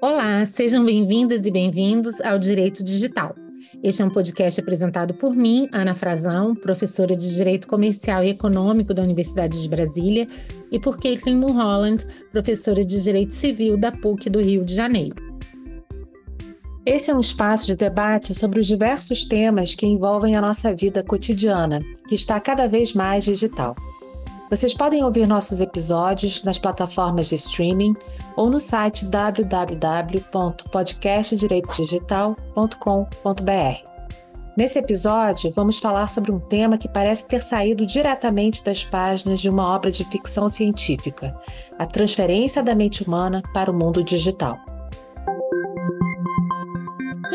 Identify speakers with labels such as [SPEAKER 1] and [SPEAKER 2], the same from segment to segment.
[SPEAKER 1] Olá, sejam bem-vindas e bem-vindos ao Direito Digital. Este é um podcast apresentado por mim, Ana Frazão, professora de Direito Comercial e Econômico da Universidade de Brasília, e por Caitlin Mulholland, professora de Direito Civil da PUC do Rio de Janeiro.
[SPEAKER 2] Esse é um espaço de debate sobre os diversos temas que envolvem a nossa vida cotidiana, que está cada vez mais digital. Vocês podem ouvir nossos episódios nas plataformas de streaming ou no site www.podcastdireitodigital.com.br. Nesse episódio, vamos falar sobre um tema que parece ter saído diretamente das páginas de uma obra de ficção científica: a transferência da mente humana para o mundo digital.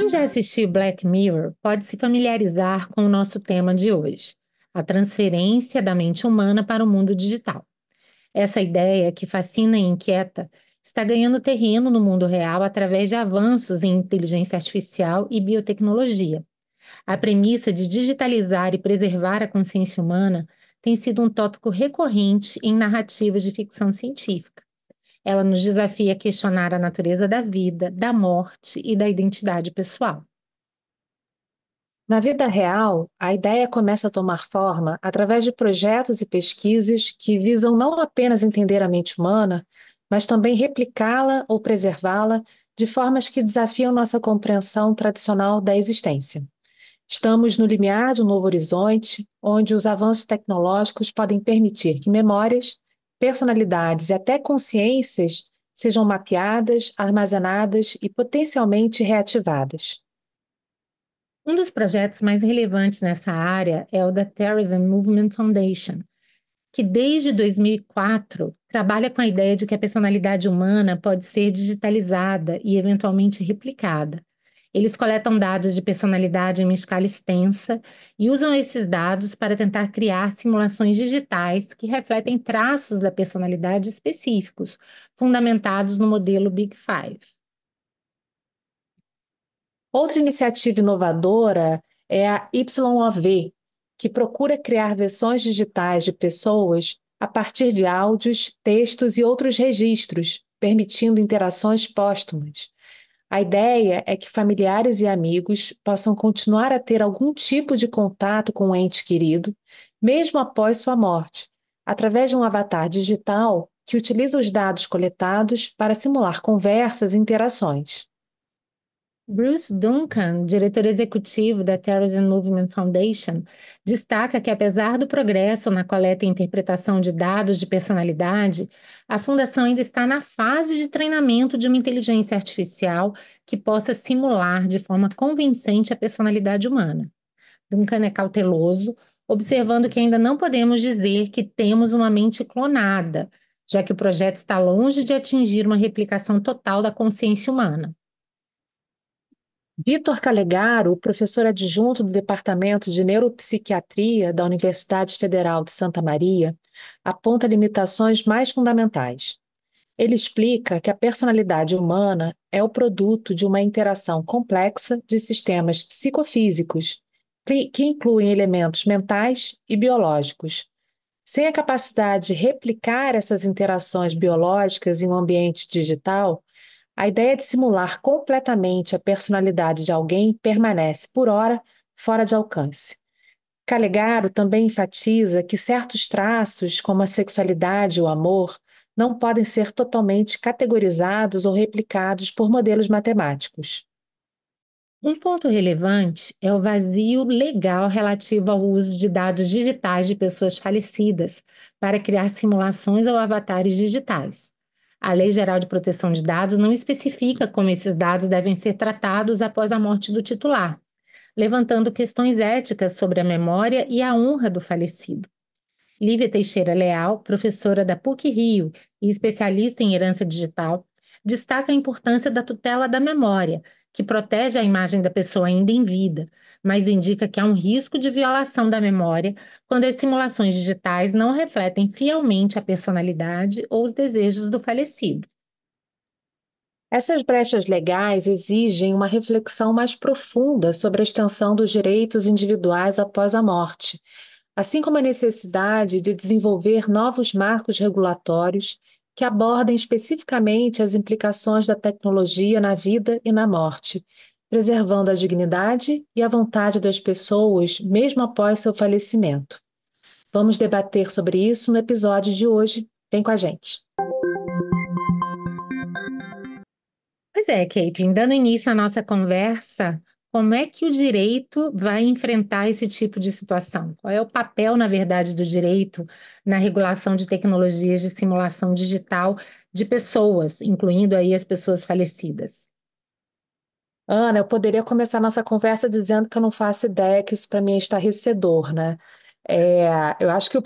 [SPEAKER 1] Quem já assistiu Black Mirror pode se familiarizar com o nosso tema de hoje: a transferência da mente humana para o mundo digital. Essa ideia, que fascina e inquieta, está ganhando terreno no mundo real através de avanços em inteligência artificial e biotecnologia. A premissa de digitalizar e preservar a consciência humana tem sido um tópico recorrente em narrativas de ficção científica. Ela nos desafia a questionar a natureza da vida, da morte e da identidade pessoal.
[SPEAKER 2] Na vida real, a ideia começa a tomar forma através de projetos e pesquisas que visam não apenas entender a mente humana, mas também replicá-la ou preservá-la de formas que desafiam nossa compreensão tradicional da existência. Estamos no limiar de um novo horizonte, onde os avanços tecnológicos podem permitir que memórias, personalidades e até consciências sejam mapeadas, armazenadas e potencialmente reativadas.
[SPEAKER 1] Um dos projetos mais relevantes nessa área é o da Terrorism Movement Foundation, que desde 2004 trabalha com a ideia de que a personalidade humana pode ser digitalizada e eventualmente replicada. Eles coletam dados de personalidade em uma escala extensa e usam esses dados para tentar criar simulações digitais que refletem traços da personalidade específicos, fundamentados no modelo Big Five.
[SPEAKER 2] Outra iniciativa inovadora é a YOV, que procura criar versões digitais de pessoas a partir de áudios, textos e outros registros, permitindo interações póstumas. A ideia é que familiares e amigos possam continuar a ter algum tipo de contato com o ente querido, mesmo após sua morte, através de um avatar digital que utiliza os dados coletados para simular conversas e interações.
[SPEAKER 1] Bruce Duncan, diretor executivo da Terrorism Movement Foundation, destaca que, apesar do progresso na coleta e interpretação de dados de personalidade, a fundação ainda está na fase de treinamento de uma inteligência artificial que possa simular de forma convincente a personalidade humana. Duncan é cauteloso, observando que ainda não podemos dizer que temos uma mente clonada, já que o projeto está longe de atingir uma replicação total da consciência humana.
[SPEAKER 2] Vitor Calegaro, professor adjunto do Departamento de Neuropsiquiatria da Universidade Federal de Santa Maria, aponta limitações mais fundamentais. Ele explica que a personalidade humana é o produto de uma interação complexa de sistemas psicofísicos, que incluem elementos mentais e biológicos. Sem a capacidade de replicar essas interações biológicas em um ambiente digital, a ideia de simular completamente a personalidade de alguém permanece, por ora, fora de alcance. Calegaro também enfatiza que certos traços, como a sexualidade e o amor, não podem ser totalmente categorizados ou replicados por modelos matemáticos.
[SPEAKER 1] Um ponto relevante é o vazio legal relativo ao uso de dados digitais de pessoas falecidas para criar simulações ou avatares digitais. A Lei Geral de Proteção de Dados não especifica como esses dados devem ser tratados após a morte do titular, levantando questões éticas sobre a memória e a honra do falecido. Lívia Teixeira Leal, professora da PUC-Rio e especialista em herança digital, destaca a importância da tutela da memória, que protege a imagem da pessoa ainda em vida, mas indica que há um risco de violação da memória quando as simulações digitais não refletem fielmente a personalidade ou os desejos do falecido.
[SPEAKER 2] Essas brechas legais exigem uma reflexão mais profunda sobre a extensão dos direitos individuais após a morte, assim como a necessidade de desenvolver novos marcos regulatórios que abordem especificamente as implicações da tecnologia na vida e na morte, preservando a dignidade e a vontade das pessoas mesmo após seu falecimento. Vamos debater sobre isso no episódio de hoje. Vem com a gente.
[SPEAKER 1] Pois é, Kate, dando início à nossa conversa, como é que o direito vai enfrentar esse tipo de situação? Qual é o papel, na verdade, do direito na regulação de tecnologias de simulação digital de pessoas, incluindo aí as pessoas falecidas?
[SPEAKER 2] Ana, eu poderia começar nossa conversa dizendo que eu não faço ideia, que isso para mim é estarrecedor, né? Eu acho que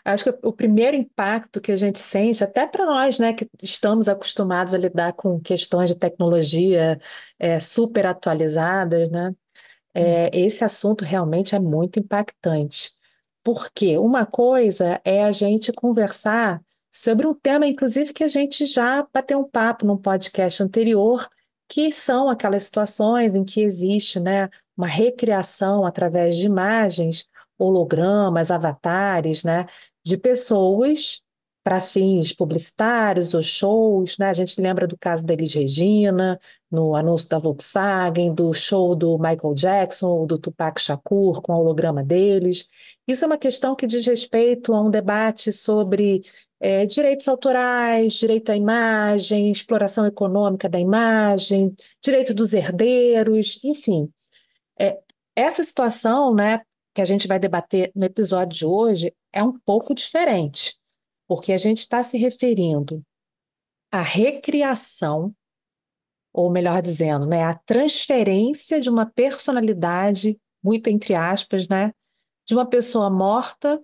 [SPEAKER 2] acho que o primeiro impacto que a gente sente, até para nós, né, que estamos acostumados a lidar com questões de tecnologia super atualizadas, né? Esse assunto realmente é muito impactante. Porque uma coisa é a gente conversar sobre um tema, inclusive, que a gente já bateu um papo num podcast anterior, que são aquelas situações em que existe, né, uma recriação através de imagens, hologramas, avatares, né, de pessoas para fins publicitários ou shows, né? A gente lembra do caso da Elis Regina, no anúncio da Volkswagen, do show do Michael Jackson ou do Tupac Shakur com o holograma deles. Isso é uma questão que diz respeito a um debate sobre direitos autorais, direito à imagem, exploração econômica da imagem, direito dos herdeiros, enfim. É, essa situação, né, que a gente vai debater no episódio de hoje é um pouco diferente, porque a gente está se referindo à recriação, ou melhor dizendo, né, à transferência de uma personalidade, muito entre aspas, né, de uma pessoa morta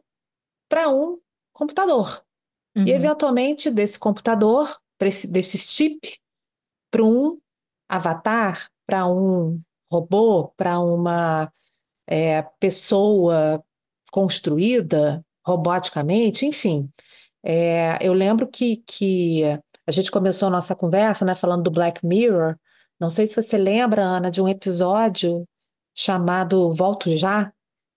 [SPEAKER 2] para um computador. E,
[SPEAKER 1] Uhum,
[SPEAKER 2] eventualmente, desse computador, desse chip, para um avatar, para um robô, para uma pessoa construída roboticamente, enfim. Eu lembro que a gente começou a nossa conversa, né, falando do Black Mirror. Não sei se você lembra, Ana, de um episódio chamado Volto Já,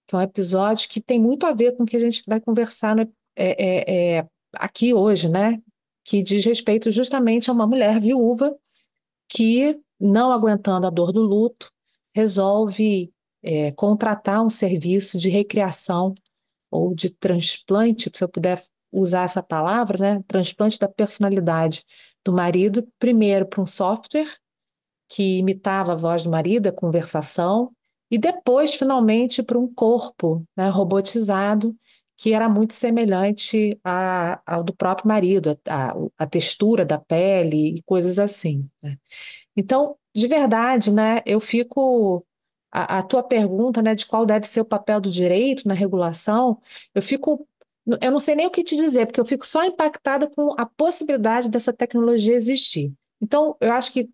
[SPEAKER 2] que é um episódio que tem muito a ver com o que a gente vai conversar aqui hoje, né? Que diz respeito justamente a uma mulher viúva que, não aguentando a dor do luto, resolve contratar um serviço de recriação ou de transplante, se eu puder usar essa palavra, né? Transplante da personalidade do marido, primeiro para um software que imitava a voz do marido, a conversação, e depois, finalmente, para um corpo, né, robotizado, que era muito semelhante ao do próprio marido, a textura da pele e coisas assim, né? Então, de verdade, né, eu fico. A tua pergunta, né, de qual deve ser o papel do direito na regulação, eu fico. Eu não sei nem o que te dizer, porque eu fico só impactada com a possibilidade dessa tecnologia existir. Então, eu acho que,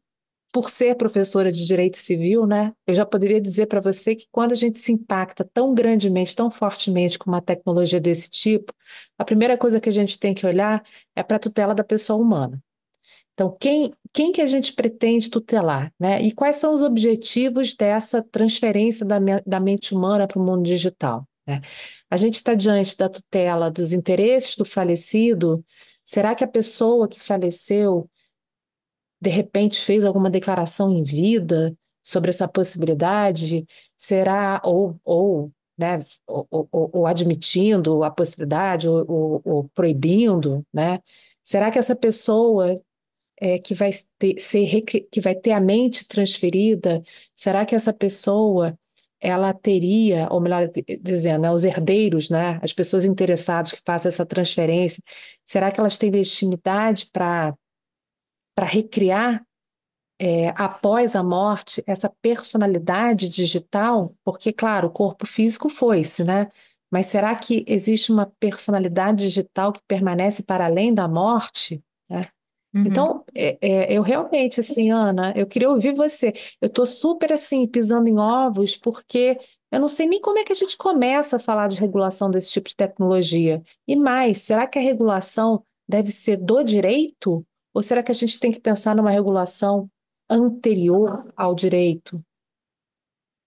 [SPEAKER 2] por ser professora de direito civil, né, eu já poderia dizer para você que quando a gente se impacta tão grandemente, tão fortemente com uma tecnologia desse tipo, a primeira coisa que a gente tem que olhar é para a tutela da pessoa humana. Então, quem que a gente pretende tutelar, né? E quais são os objetivos dessa transferência da mente humana para o mundo digital, né? A gente está diante da tutela dos interesses do falecido. Será que a pessoa que faleceu, de repente, fez alguma declaração em vida sobre essa possibilidade? Será, né, ou admitindo a possibilidade, ou proibindo, né? Será que essa pessoa que vai que vai ter a mente transferida, será que essa pessoa ela teria, ou melhor dizendo, né, os herdeiros, né, as pessoas interessadas que façam essa transferência, será que elas têm legitimidade para recriar após a morte essa personalidade digital? Porque, claro, o corpo físico foi-se, né? Mas será que existe uma personalidade digital que permanece para além da morte? Né?
[SPEAKER 1] uhum.
[SPEAKER 2] Então, eu realmente, assim, Ana, eu queria ouvir você. Eu estou super, assim, pisando em ovos, porque eu não sei nem como é que a gente começa a falar de regulação desse tipo de tecnologia. E mais, será que a regulação deve ser do direito? Ou será que a gente tem que pensar numa regulação anterior ao direito?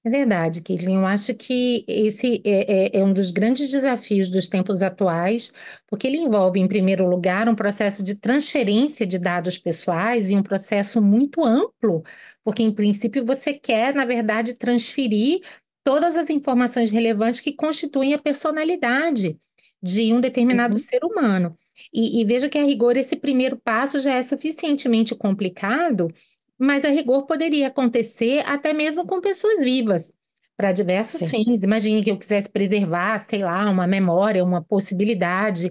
[SPEAKER 1] É verdade, Caitlin. Eu acho que esse é um dos grandes desafios dos tempos atuais, porque ele envolve, em primeiro lugar, um processo de transferência de dados pessoais e um processo muito amplo, porque, em princípio, você quer, na verdade, transferir todas as informações relevantes que constituem a personalidade de um determinado
[SPEAKER 2] Uhum,
[SPEAKER 1] ser humano. E veja que, a rigor, esse primeiro passo já é suficientemente complicado, mas a rigor poderia acontecer até mesmo com pessoas vivas, para diversos
[SPEAKER 2] sim.
[SPEAKER 1] fins. Imagine que eu quisesse preservar, sei lá, uma memória, uma possibilidade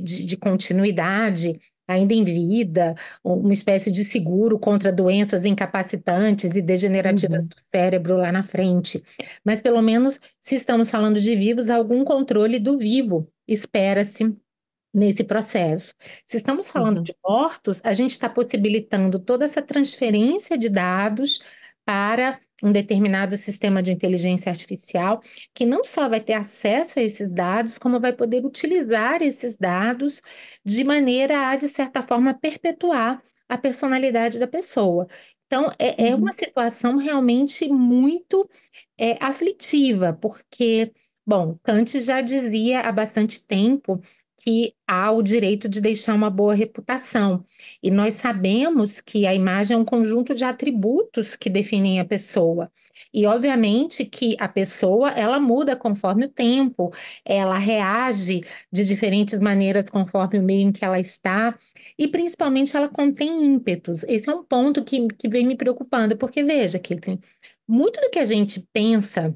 [SPEAKER 1] de continuidade ainda em vida, uma espécie de seguro contra doenças incapacitantes e degenerativas
[SPEAKER 2] Uhum,
[SPEAKER 1] do cérebro lá na frente. Mas pelo menos, se estamos falando de vivos, algum controle do vivo espera-se nesse processo. Se estamos falando
[SPEAKER 2] uhum,
[SPEAKER 1] de mortos, a gente está possibilitando toda essa transferência de dados para um determinado sistema de inteligência artificial, que não só vai ter acesso a esses dados, como vai poder utilizar esses dados de maneira a, de certa forma, perpetuar a personalidade da pessoa. Então, é uma
[SPEAKER 2] uhum,
[SPEAKER 1] situação realmente muito aflitiva, porque, bom, Kant já dizia há bastante tempo que há o direito de deixar uma boa reputação. E nós sabemos que a imagem é um conjunto de atributos que definem a pessoa. E obviamente que a pessoa, ela muda conforme o tempo, ela reage de diferentes maneiras conforme o meio em que ela está, e principalmente ela contém ímpetos. Esse é um ponto que vem me preocupando, porque veja, Caitlin, muito do que a gente pensa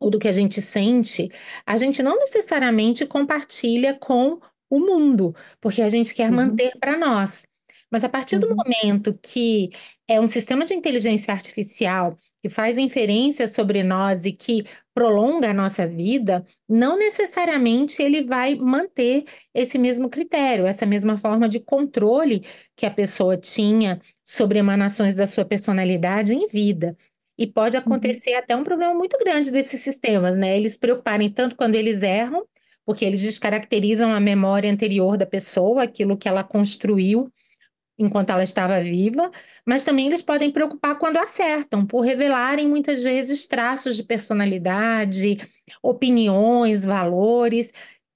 [SPEAKER 1] ou do que a gente sente, a gente não necessariamente compartilha com o mundo, porque a gente quer
[SPEAKER 2] uhum,
[SPEAKER 1] manter para nós. Mas a partir do
[SPEAKER 2] uhum,
[SPEAKER 1] momento que é um sistema de inteligência artificial que faz inferência sobre nós e que prolonga a nossa vida, não necessariamente ele vai manter esse mesmo critério, essa mesma forma de controle que a pessoa tinha sobre emanações da sua personalidade em vida. E pode
[SPEAKER 2] uhum.
[SPEAKER 1] acontecer até um problema muito grande desses sistemas, né? Eles se preocuparem tanto quando eles erram, porque eles descaracterizam a memória anterior da pessoa, aquilo que ela construiu enquanto ela estava viva, mas também eles podem preocupar quando acertam, por revelarem muitas vezes traços de personalidade, opiniões, valores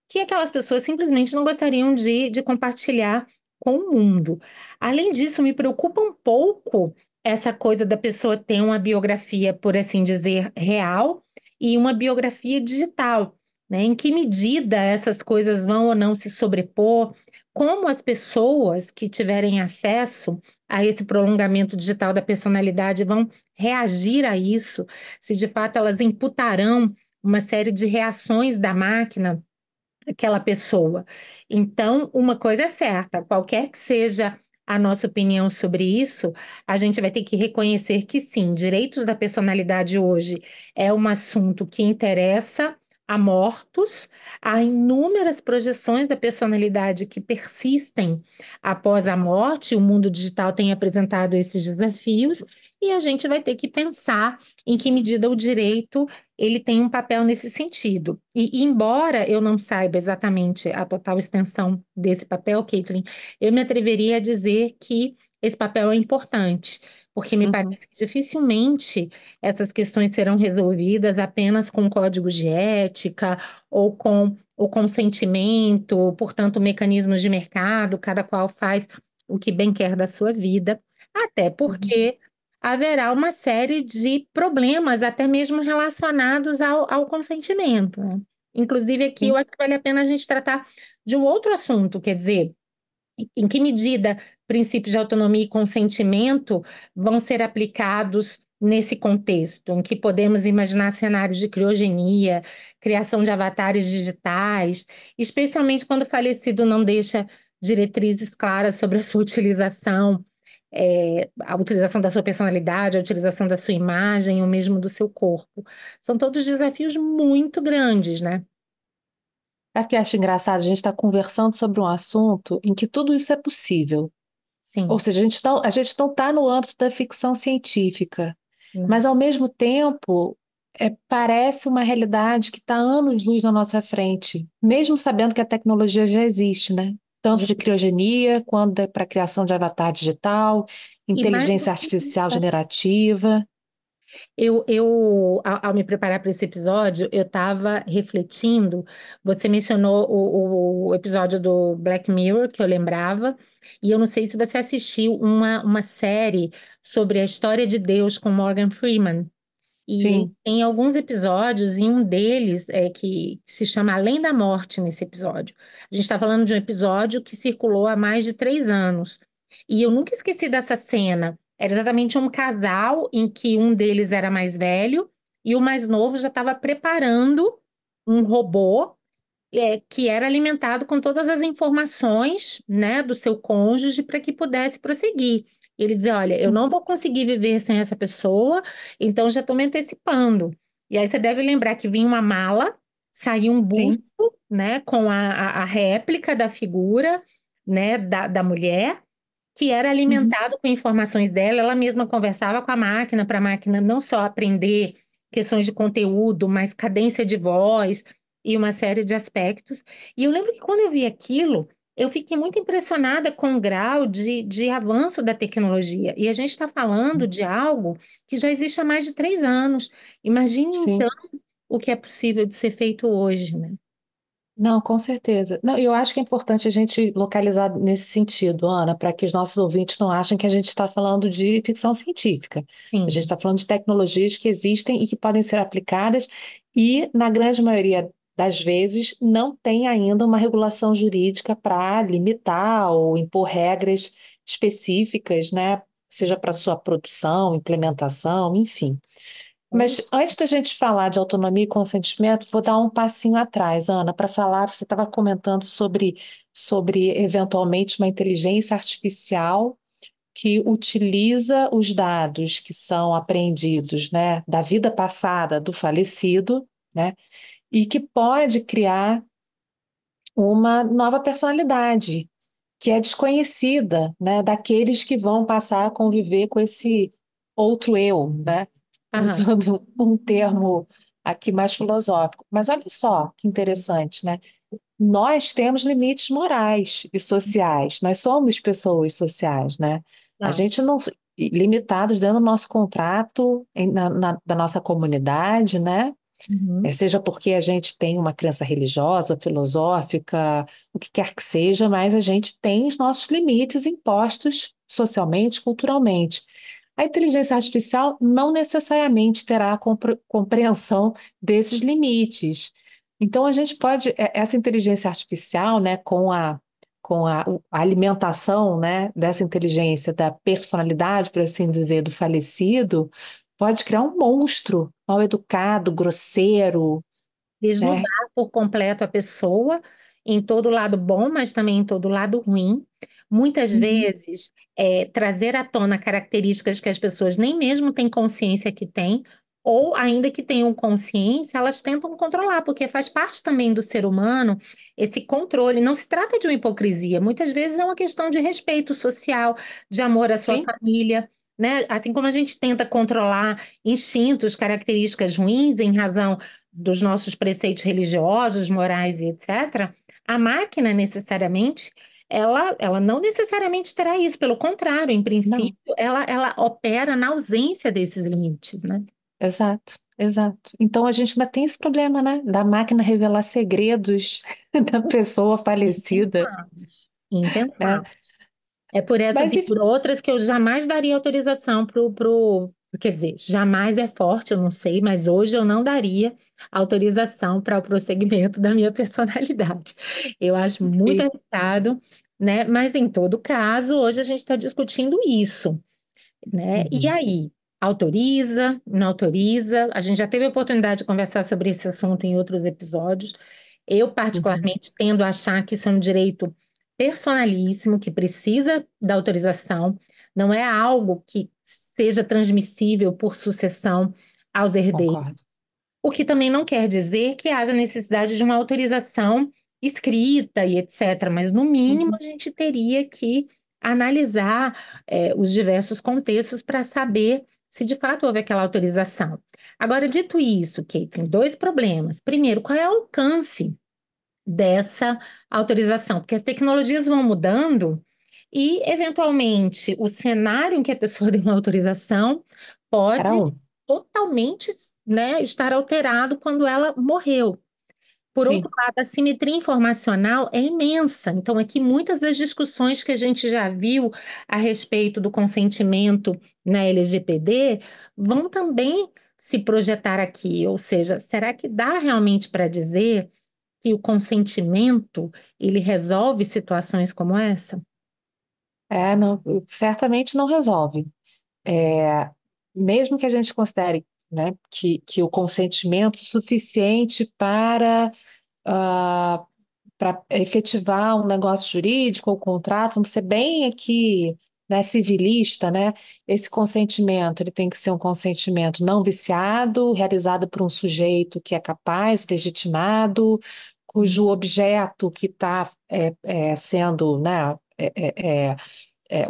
[SPEAKER 1] que aquelas pessoas simplesmente não gostariam de compartilhar com o mundo. Além disso, me preocupa um pouco essa coisa da pessoa ter uma biografia, por assim dizer, real e uma biografia digital, né? Em que medida essas coisas vão ou não se sobrepor? Como as pessoas que tiverem acesso a esse prolongamento digital da personalidade vão reagir a isso? Se de fato elas imputarão uma série de reações da máquina aquela pessoa. Então, uma coisa é certa, qualquer que seja a nossa opinião sobre isso, a gente vai ter que reconhecer que sim, direitos da personalidade hoje é um assunto que interessa a mortos, há inúmeras projeções da personalidade que persistem após a morte, o mundo digital tem apresentado esses desafios, e a gente vai ter que pensar em que medida o direito ele tem um papel nesse sentido. E embora eu não saiba exatamente a total extensão desse papel, Caitlin, eu me atreveria a dizer que esse papel é importante, porque me
[SPEAKER 2] Uhum.
[SPEAKER 1] parece que dificilmente essas questões serão resolvidas apenas com códigos de ética ou com o consentimento, portanto, mecanismos de mercado, cada qual faz o que bem quer da sua vida, até
[SPEAKER 2] Uhum.
[SPEAKER 1] porque haverá uma série de problemas, até mesmo relacionados ao consentimento, né? Inclusive, aqui eu
[SPEAKER 2] Sim.
[SPEAKER 1] acho que vale a pena a gente tratar de um outro assunto, quer dizer, em que medida princípios de autonomia e consentimento vão ser aplicados nesse contexto, em que podemos imaginar cenários de criogenia, criação de avatares digitais, especialmente quando o falecido não deixa diretrizes claras sobre a sua utilização, a utilização da sua personalidade, a utilização da sua imagem, ou mesmo do seu corpo. São todos desafios muito grandes, né?
[SPEAKER 2] Sabe o que eu acho engraçado? A gente está conversando sobre um assunto em que tudo isso é possível. Ou
[SPEAKER 1] Sim.
[SPEAKER 2] seja, a gente não está no âmbito da ficção científica,
[SPEAKER 1] Não.
[SPEAKER 2] mas ao mesmo tempo parece uma realidade que está anos-luz na nossa frente, mesmo sabendo que a tecnologia já existe, né? Tanto de criogenia quanto para a criação de avatar digital,
[SPEAKER 1] E mais do
[SPEAKER 2] inteligência
[SPEAKER 1] que
[SPEAKER 2] artificial
[SPEAKER 1] isso,
[SPEAKER 2] generativa.
[SPEAKER 1] Ao me preparar para esse episódio, eu estava refletindo. Você mencionou o episódio do Black Mirror, que eu lembrava, e eu não sei se você assistiu uma série sobre a história de Deus com Morgan Freeman. E
[SPEAKER 2] Sim,
[SPEAKER 1] tem alguns episódios, e um deles é que se chama Além da Morte nesse episódio. A gente está falando de um episódio que circulou há mais de 3 anos. E eu nunca esqueci dessa cena. Era exatamente um casal em que um deles era mais velho e o mais novo já estava preparando um robô que era alimentado com todas as informações, né, do seu cônjuge para que pudesse prosseguir. E ele dizia, olha, eu não vou conseguir viver sem essa pessoa, então já estou me antecipando. E aí você deve lembrar que vinha uma mala, saiu um busto,
[SPEAKER 2] sim.
[SPEAKER 1] né, com a réplica da figura, né, da mulher, que era
[SPEAKER 2] Uhum.
[SPEAKER 1] alimentado com informações dela. Ela mesma conversava com a máquina para a máquina não só aprender questões de conteúdo, mas cadência de voz e uma série de aspectos. E eu lembro que quando eu vi aquilo, eu fiquei muito impressionada com o grau de avanço da tecnologia. E a gente está falando de algo que já existe há mais de 3 anos. Imagine então
[SPEAKER 2] Sim.
[SPEAKER 1] o que é possível de ser feito hoje, né?
[SPEAKER 2] Não, com certeza. Não, eu acho que é importante a gente localizar nesse sentido, Ana, para que os nossos ouvintes não achem que a gente está falando de ficção científica. A gente
[SPEAKER 1] Sim.
[SPEAKER 2] está falando de tecnologias que existem e que podem ser aplicadas e, na grande maioria das vezes, não tem ainda uma regulação jurídica para limitar ou impor regras específicas, né? Seja para sua produção, implementação, enfim. Mas antes da gente falar de autonomia e consentimento, vou dar um passinho atrás, Ana, para falar. Você estava comentando sobre eventualmente uma inteligência artificial que utiliza os dados que são apreendidos, né, da vida passada do falecido, né, e que pode criar uma nova personalidade que é desconhecida, né, daqueles que vão passar a conviver com esse outro eu, né?
[SPEAKER 1] Aham.
[SPEAKER 2] Usando um termo aqui mais filosófico. Mas olha só que interessante, né? Nós temos limites morais e sociais. Nós somos pessoas sociais, né? A
[SPEAKER 1] Não.
[SPEAKER 2] gente não limitados dentro do nosso contrato, da nossa comunidade, né?
[SPEAKER 1] Uhum.
[SPEAKER 2] Seja porque a gente tem uma crença religiosa, filosófica, o que quer que seja, mas a gente tem os nossos limites impostos socialmente, culturalmente. A inteligência artificial não necessariamente terá a compreensão desses limites. Então, a gente pode, essa inteligência artificial, né, com a alimentação, né, dessa inteligência, da personalidade, por assim dizer, do falecido, pode criar um monstro mal educado, grosseiro, né?
[SPEAKER 1] Desnudar por completo a pessoa, em todo lado bom, mas também em todo lado ruim. Muitas
[SPEAKER 2] Uhum.
[SPEAKER 1] vezes, trazer à tona características que as pessoas nem mesmo têm consciência que têm, ou ainda que tenham consciência, elas tentam controlar, porque faz parte também do ser humano esse controle. Não se trata de uma hipocrisia, muitas vezes é uma questão de respeito social, de amor à sua
[SPEAKER 2] Sim,
[SPEAKER 1] família. Né? Assim como a gente tenta controlar instintos, características ruins em razão dos nossos preceitos religiosos, morais e etc., a máquina necessariamente, ela não necessariamente terá isso, pelo contrário, em
[SPEAKER 2] não,
[SPEAKER 1] princípio, ela opera na ausência desses limites, né?
[SPEAKER 2] exato, exato. Então a gente ainda tem esse problema, né? Da máquina revelar segredos da pessoa falecida,
[SPEAKER 1] Impensáveis.
[SPEAKER 2] né?
[SPEAKER 1] Impensável. É por essas
[SPEAKER 2] Mas
[SPEAKER 1] e por outras que eu jamais daria autorização quer dizer, jamais é forte, eu não sei, mas hoje eu não daria autorização para o prosseguimento da minha personalidade. Eu acho muito
[SPEAKER 2] e-
[SPEAKER 1] arriscado, né? Mas em todo caso, hoje a gente está discutindo isso, né? E
[SPEAKER 2] Uhum,
[SPEAKER 1] aí, autoriza, não autoriza? A gente já teve a oportunidade de conversar sobre esse assunto em outros episódios. Eu,
[SPEAKER 2] uhum.
[SPEAKER 1] particularmente, tendo a achar que isso é um direito personalíssimo, que precisa da autorização, não é algo que seja transmissível por sucessão aos herdeiros.
[SPEAKER 2] Concordo.
[SPEAKER 1] O que também não quer dizer que haja necessidade de uma autorização escrita e etc., mas no mínimo
[SPEAKER 2] Uhum.
[SPEAKER 1] a gente teria que analisar os diversos contextos para saber se de fato houve aquela autorização. Agora, dito isso, Kate, tem dois problemas. Primeiro, qual é o alcance dessa autorização? Porque as tecnologias vão mudando e, eventualmente, o cenário em que a pessoa deu uma autorização
[SPEAKER 2] Era
[SPEAKER 1] pode
[SPEAKER 2] um.
[SPEAKER 1] totalmente, né, estar alterado quando ela morreu. Por outro
[SPEAKER 2] Sim.
[SPEAKER 1] lado, a simetria informacional é imensa. Então, aqui muitas das discussões que a gente já viu a respeito do consentimento na LGPD vão também se projetar aqui. Ou seja, será que dá realmente para dizer que o consentimento ele resolve situações como essa?
[SPEAKER 2] Não, certamente não resolve. É, mesmo que a gente considere, né, que o consentimento suficiente ah, para efetivar um negócio jurídico ou contrato, vamos ser bem aqui, né, civilista, né? Esse consentimento, ele tem que ser um consentimento não viciado, realizado por um sujeito que é capaz, legitimado, cujo objeto que está sendo, né,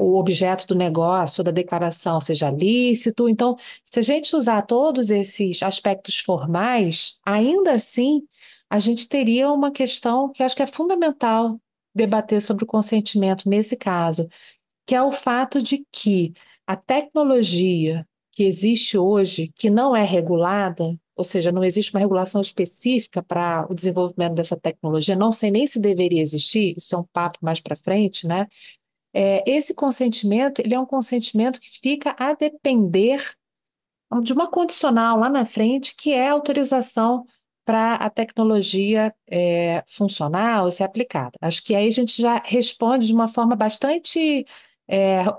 [SPEAKER 2] o objeto do negócio, da declaração seja lícito. Então, se a gente usar todos esses aspectos formais, ainda assim, a gente teria uma questão que eu acho que é fundamental debater sobre o consentimento nesse caso, que é o fato de que a tecnologia que existe hoje, que não é regulada, ou seja, não existe uma regulação específica para o desenvolvimento dessa tecnologia, não sei nem se deveria existir, isso é um papo mais para frente, né? Esse consentimento, ele é um consentimento que fica a depender de uma condicional lá na frente, que é a autorização para a tecnologia funcionar ou ser aplicada. Acho que aí a gente já responde de uma forma bastante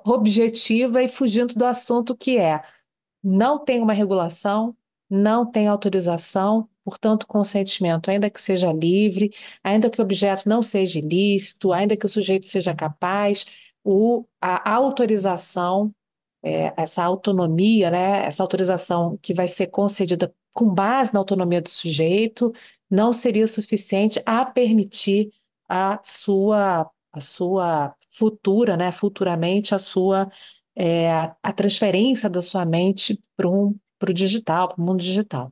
[SPEAKER 2] objetiva e fugindo do assunto que é não tem uma regulação, não tem autorização, portanto, consentimento, ainda que seja livre, ainda que o objeto não seja ilícito, ainda que o sujeito seja capaz, a autorização, essa autonomia, né, essa autorização que vai ser concedida com base na autonomia do sujeito, não seria suficiente a permitir a sua futura, né, futuramente, a transferência da sua mente para o digital, para o mundo digital.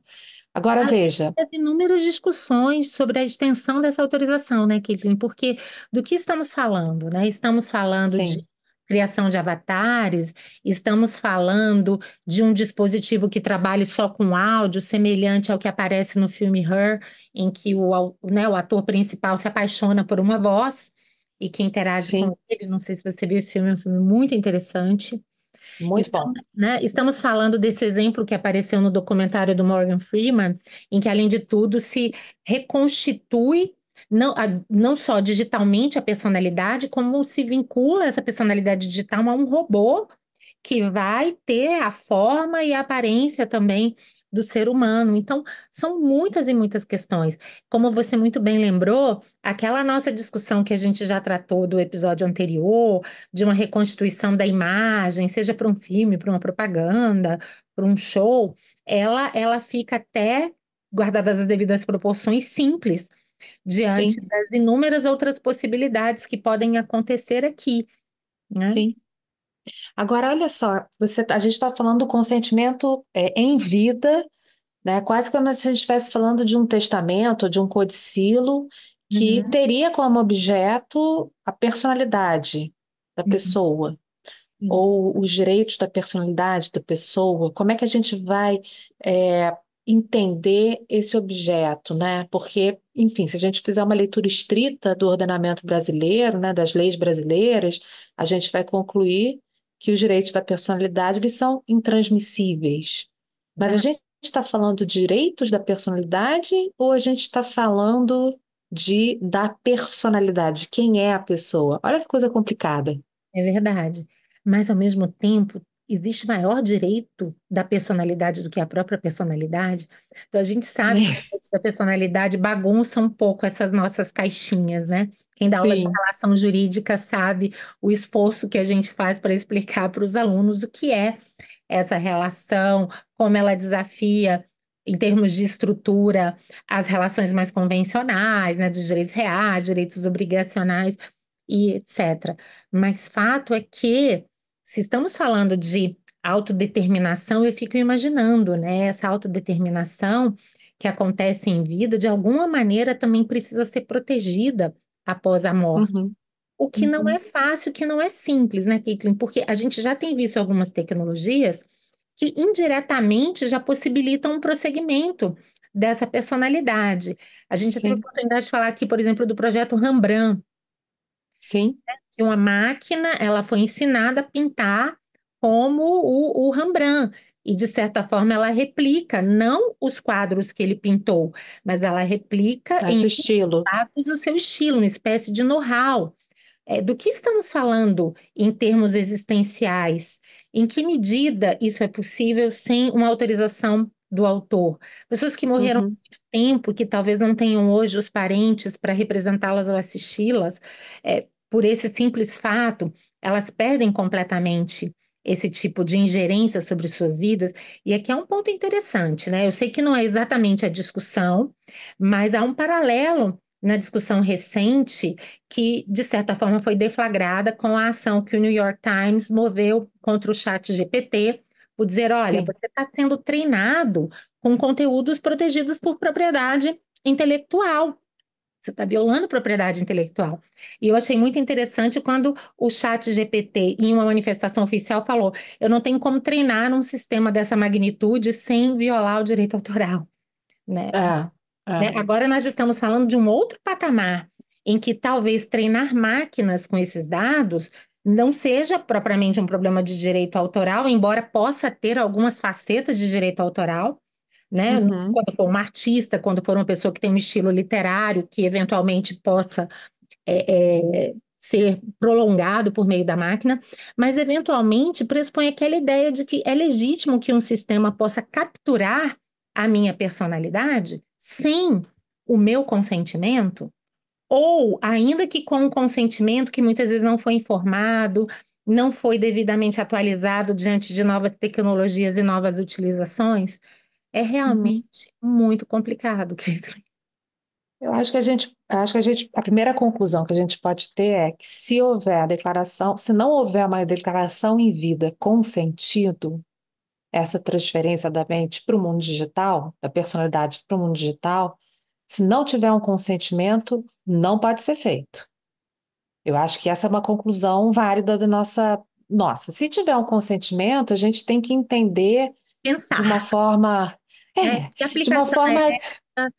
[SPEAKER 2] Agora, veja,
[SPEAKER 1] Das inúmeras discussões sobre a extensão dessa autorização, né, Caitlin? Porque do que estamos falando, né? Estamos falando de
[SPEAKER 2] sim,
[SPEAKER 1] criação de avatares, estamos falando de um dispositivo que trabalhe só com áudio, semelhante ao que aparece no filme Her, em que né, o ator principal se apaixona por uma voz e que interage com
[SPEAKER 2] sim,
[SPEAKER 1] ele. Não sei se você viu esse filme, é um filme muito interessante.
[SPEAKER 2] muito bom.
[SPEAKER 1] Estamos, né, estamos falando desse exemplo que apareceu no documentário do Morgan Freeman, em que, além de tudo, se reconstitui não só digitalmente a personalidade, como se vincula essa personalidade digital a um robô que vai ter a forma e a aparência também do ser humano. Então, são muitas e muitas questões. Como você muito bem lembrou, aquela nossa discussão que a gente já tratou do episódio anterior, de uma reconstituição da imagem, seja para um filme, para uma propaganda, para um show, ela fica até, guardadas as devidas proporções, simples, diante
[SPEAKER 2] Sim,
[SPEAKER 1] das inúmeras outras possibilidades que podem acontecer aqui, né?
[SPEAKER 2] sim. Agora, olha só, a gente está falando do consentimento em vida, né? Quase como se a gente estivesse falando de um testamento, de um codicilo, que
[SPEAKER 1] Uhum,
[SPEAKER 2] teria como objeto a personalidade da
[SPEAKER 1] uhum,
[SPEAKER 2] pessoa,
[SPEAKER 1] sim.
[SPEAKER 2] ou os direitos da personalidade da pessoa. Como é que a gente vai é, entender esse objeto, né? Porque, enfim, se a gente fizer uma leitura estrita do ordenamento brasileiro, né, das leis brasileiras, a gente vai concluir que os direitos da personalidade eles são intransmissíveis. Mas a
[SPEAKER 1] Ah,
[SPEAKER 2] gente está falando de direitos da personalidade ou a gente está falando da personalidade? Quem é a pessoa? Olha que coisa complicada.
[SPEAKER 1] é verdade. Mas, ao mesmo tempo, existe maior direito da personalidade do que a própria personalidade. Então, a gente sabe que os direitos da personalidade bagunçam um pouco essas nossas caixinhas, né? Quem dá aula de
[SPEAKER 2] Sim,
[SPEAKER 1] relação jurídica sabe o esforço que a gente faz para explicar para os alunos o que é essa relação, como ela desafia, em termos de estrutura, as relações mais convencionais, né, dos direitos reais, direitos obrigacionais e etc. Mas fato é que, se estamos falando de autodeterminação, eu fico imaginando, né, essa autodeterminação que acontece em vida, de alguma maneira também precisa ser protegida após a morte.
[SPEAKER 2] uhum,
[SPEAKER 1] O que não é
[SPEAKER 2] uhum,
[SPEAKER 1] fácil, o que não é simples, né, Caitlin? Porque a gente já tem visto algumas tecnologias que indiretamente já possibilitam um prosseguimento dessa personalidade. A gente já teve a
[SPEAKER 2] Sim,
[SPEAKER 1] oportunidade de falar aqui, por exemplo, do projeto Rembrandt,
[SPEAKER 2] sim,
[SPEAKER 1] que uma máquina, ela foi ensinada a pintar como o Rembrandt. E, de certa forma, ela replica não os quadros que ele pintou, mas ela replica
[SPEAKER 2] mas
[SPEAKER 1] em
[SPEAKER 2] o estilo.
[SPEAKER 1] fatos o seu estilo, uma espécie de know-how. Do que estamos falando em termos existenciais? Em que medida isso é possível sem uma autorização do autor? Pessoas que morreram há
[SPEAKER 2] Uhum,
[SPEAKER 1] muito tempo, que talvez não tenham hoje os parentes para representá-las ou assisti-las, por esse simples fato, elas perdem completamente esse tipo de ingerência sobre suas vidas. E aqui é um ponto interessante, né? Eu sei que não é exatamente a discussão, mas há um paralelo na discussão recente que, de certa forma, foi deflagrada com a ação que o New York Times moveu contra o chat GPT, por dizer, olha,
[SPEAKER 2] sim.
[SPEAKER 1] você está sendo treinado com conteúdos protegidos por propriedade intelectual. Você está violando propriedade intelectual. E eu achei muito interessante quando o chat GPT, em uma manifestação oficial, falou: eu não tenho como treinar um sistema dessa magnitude sem violar o direito autoral, né?
[SPEAKER 2] É,
[SPEAKER 1] Né?
[SPEAKER 2] é.
[SPEAKER 1] Agora nós estamos falando de um outro patamar, em que talvez treinar máquinas com esses dados não seja propriamente um problema de direito autoral, embora possa ter algumas facetas de direito autoral, né?
[SPEAKER 2] Uhum,
[SPEAKER 1] Quando for um artista, quando for uma pessoa que tem um estilo literário que eventualmente possa ser prolongado por meio da máquina, mas eventualmente pressupõe aquela ideia de que é legítimo que um sistema possa capturar a minha personalidade sem o meu consentimento, ou ainda que com um consentimento que muitas vezes não foi informado, não foi devidamente atualizado diante de novas tecnologias e novas utilizações, é
[SPEAKER 2] uhum.
[SPEAKER 1] realmente muito complicado, Caitlin.
[SPEAKER 2] Eu a primeira conclusão que a gente pode ter é que se houver a declaração, se não houver uma declaração em vida com sentido, essa transferência da mente para o mundo digital, da personalidade para o mundo digital, se não tiver um consentimento, não pode ser feito. Eu acho que essa é uma conclusão válida da nossa. Se tiver um consentimento, a gente tem que entender de uma
[SPEAKER 1] Pensar,
[SPEAKER 2] forma,
[SPEAKER 1] né?
[SPEAKER 2] é,
[SPEAKER 1] Que
[SPEAKER 2] de uma
[SPEAKER 1] aplicação
[SPEAKER 2] forma
[SPEAKER 1] é essa?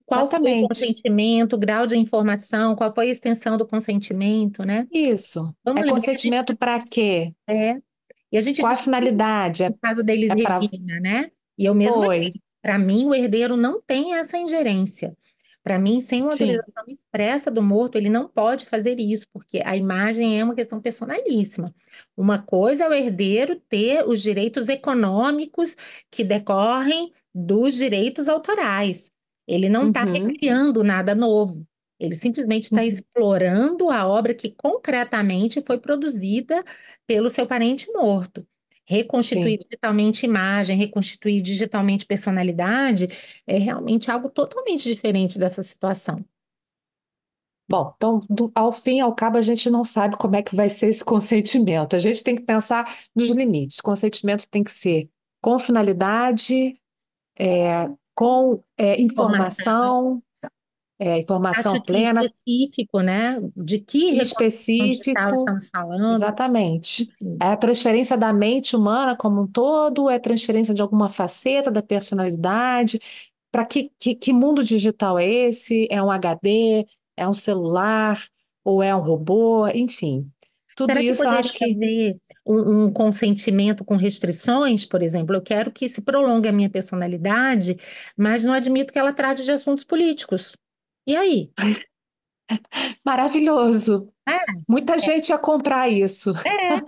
[SPEAKER 1] Qual foi o
[SPEAKER 2] exatamente
[SPEAKER 1] consentimento, o grau de informação, qual foi a extensão do consentimento, né?
[SPEAKER 2] isso. É
[SPEAKER 1] Vamos lembrar que a gente
[SPEAKER 2] consentimento para quê?
[SPEAKER 1] é, e a gente
[SPEAKER 2] Qual a
[SPEAKER 1] discutiu
[SPEAKER 2] finalidade?
[SPEAKER 1] o caso da Elis
[SPEAKER 2] É para
[SPEAKER 1] Regina, né? E eu mesma
[SPEAKER 2] foi,
[SPEAKER 1] disse, para mim o herdeiro não tem essa ingerência. Para mim, sem uma
[SPEAKER 2] sim.
[SPEAKER 1] autorização expressa do morto, ele não pode fazer isso, porque a imagem é uma questão personalíssima. Uma coisa é o herdeiro ter os direitos econômicos que decorrem dos direitos autorais. Ele não está
[SPEAKER 2] Uhum,
[SPEAKER 1] recriando nada novo. Ele simplesmente está
[SPEAKER 2] uhum,
[SPEAKER 1] explorando a obra que concretamente foi produzida pelo seu parente morto. Reconstituir
[SPEAKER 2] sim.
[SPEAKER 1] digitalmente imagem, reconstituir digitalmente personalidade, é realmente algo totalmente diferente dessa situação.
[SPEAKER 2] Bom, então, ao fim e ao cabo, a gente não sabe como é que vai ser esse consentimento. A gente tem que pensar nos limites. Consentimento tem que ser com finalidade, com
[SPEAKER 1] Informação,
[SPEAKER 2] informação
[SPEAKER 1] acho que
[SPEAKER 2] plena
[SPEAKER 1] específico, né? De que
[SPEAKER 2] e
[SPEAKER 1] reconstrução digital
[SPEAKER 2] específico.
[SPEAKER 1] estamos falando?
[SPEAKER 2] Exatamente.
[SPEAKER 1] Enfim.
[SPEAKER 2] É a transferência da mente humana como um todo, é transferência de alguma faceta da personalidade. Para que mundo digital é esse? É um HD? É um celular? Ou é um robô? Enfim, tudo
[SPEAKER 1] Será que
[SPEAKER 2] isso eu
[SPEAKER 1] poderia
[SPEAKER 2] acho que.
[SPEAKER 1] haver um consentimento com restrições, por exemplo? Eu quero que se prolongue a minha personalidade, mas não admito que ela trate de assuntos políticos. E aí?
[SPEAKER 2] Maravilhoso!
[SPEAKER 1] É,
[SPEAKER 2] Muita gente ia comprar isso.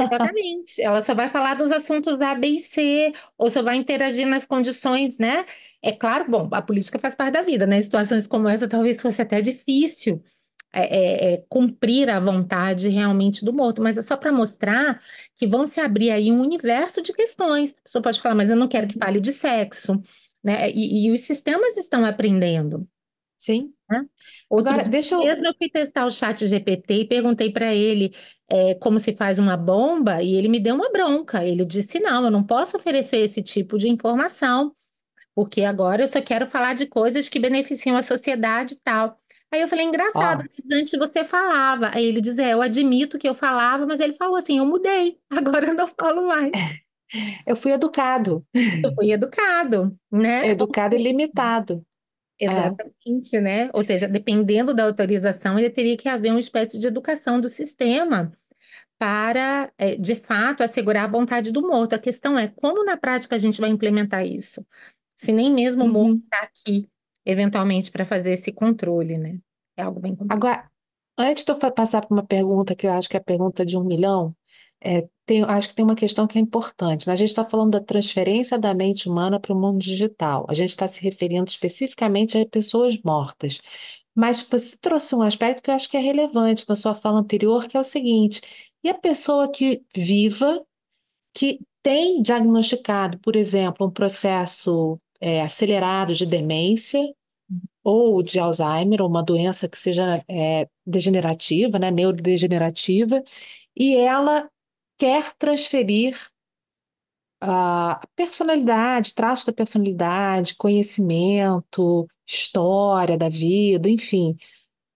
[SPEAKER 1] exatamente. Ela só vai falar dos assuntos A, B e C, ou só vai interagir nas condições, né? É claro, bom, a política faz parte da vida, né? Em situações como essa, talvez fosse até difícil cumprir a vontade realmente do morto, mas é só para mostrar que vão se abrir aí um universo de questões. A pessoa pode falar, mas eu não quero que fale de sexo, né? E os sistemas estão aprendendo.
[SPEAKER 2] Sim.
[SPEAKER 1] Né? Outro
[SPEAKER 2] Agora,
[SPEAKER 1] dia
[SPEAKER 2] deixa eu.
[SPEAKER 1] mesmo eu fui testar o chat GPT e perguntei para ele como se faz uma bomba e ele me deu uma bronca. Ele disse: não, eu não posso oferecer esse tipo de informação, porque agora eu só quero falar de coisas que beneficiam a sociedade e tal. Aí eu falei: engraçado,
[SPEAKER 2] Ó,
[SPEAKER 1] antes você falava. Aí ele diz: eu admito que eu falava, mas ele falou assim: eu mudei, agora eu não falo mais.
[SPEAKER 2] Eu fui educado,
[SPEAKER 1] Eu fui educado, né?
[SPEAKER 2] educado e limitado. É.
[SPEAKER 1] Exatamente, né? Ou seja, dependendo da autorização, ele teria que haver uma espécie de educação do sistema para, de fato, assegurar a vontade do morto. A questão é como na prática a gente vai implementar isso, se nem mesmo o morto
[SPEAKER 2] Uhum.
[SPEAKER 1] está aqui, eventualmente, para fazer esse controle, né? É algo bem complicado.
[SPEAKER 2] Agora, antes de eu passar para uma pergunta que eu acho que é a pergunta de 1 milhão, acho que tem uma questão que é importante, né? A gente está falando da transferência da mente humana para o mundo digital. A gente está se referindo especificamente a pessoas mortas. Mas você trouxe um aspecto que eu acho que é relevante na sua fala anterior, que é o seguinte: e a pessoa que viva, que tem diagnosticado, por exemplo, um processo acelerado de demência ou de Alzheimer, ou uma doença que seja degenerativa, né, neurodegenerativa, e ela quer transferir a personalidade, traços da personalidade, conhecimento, história da vida, enfim,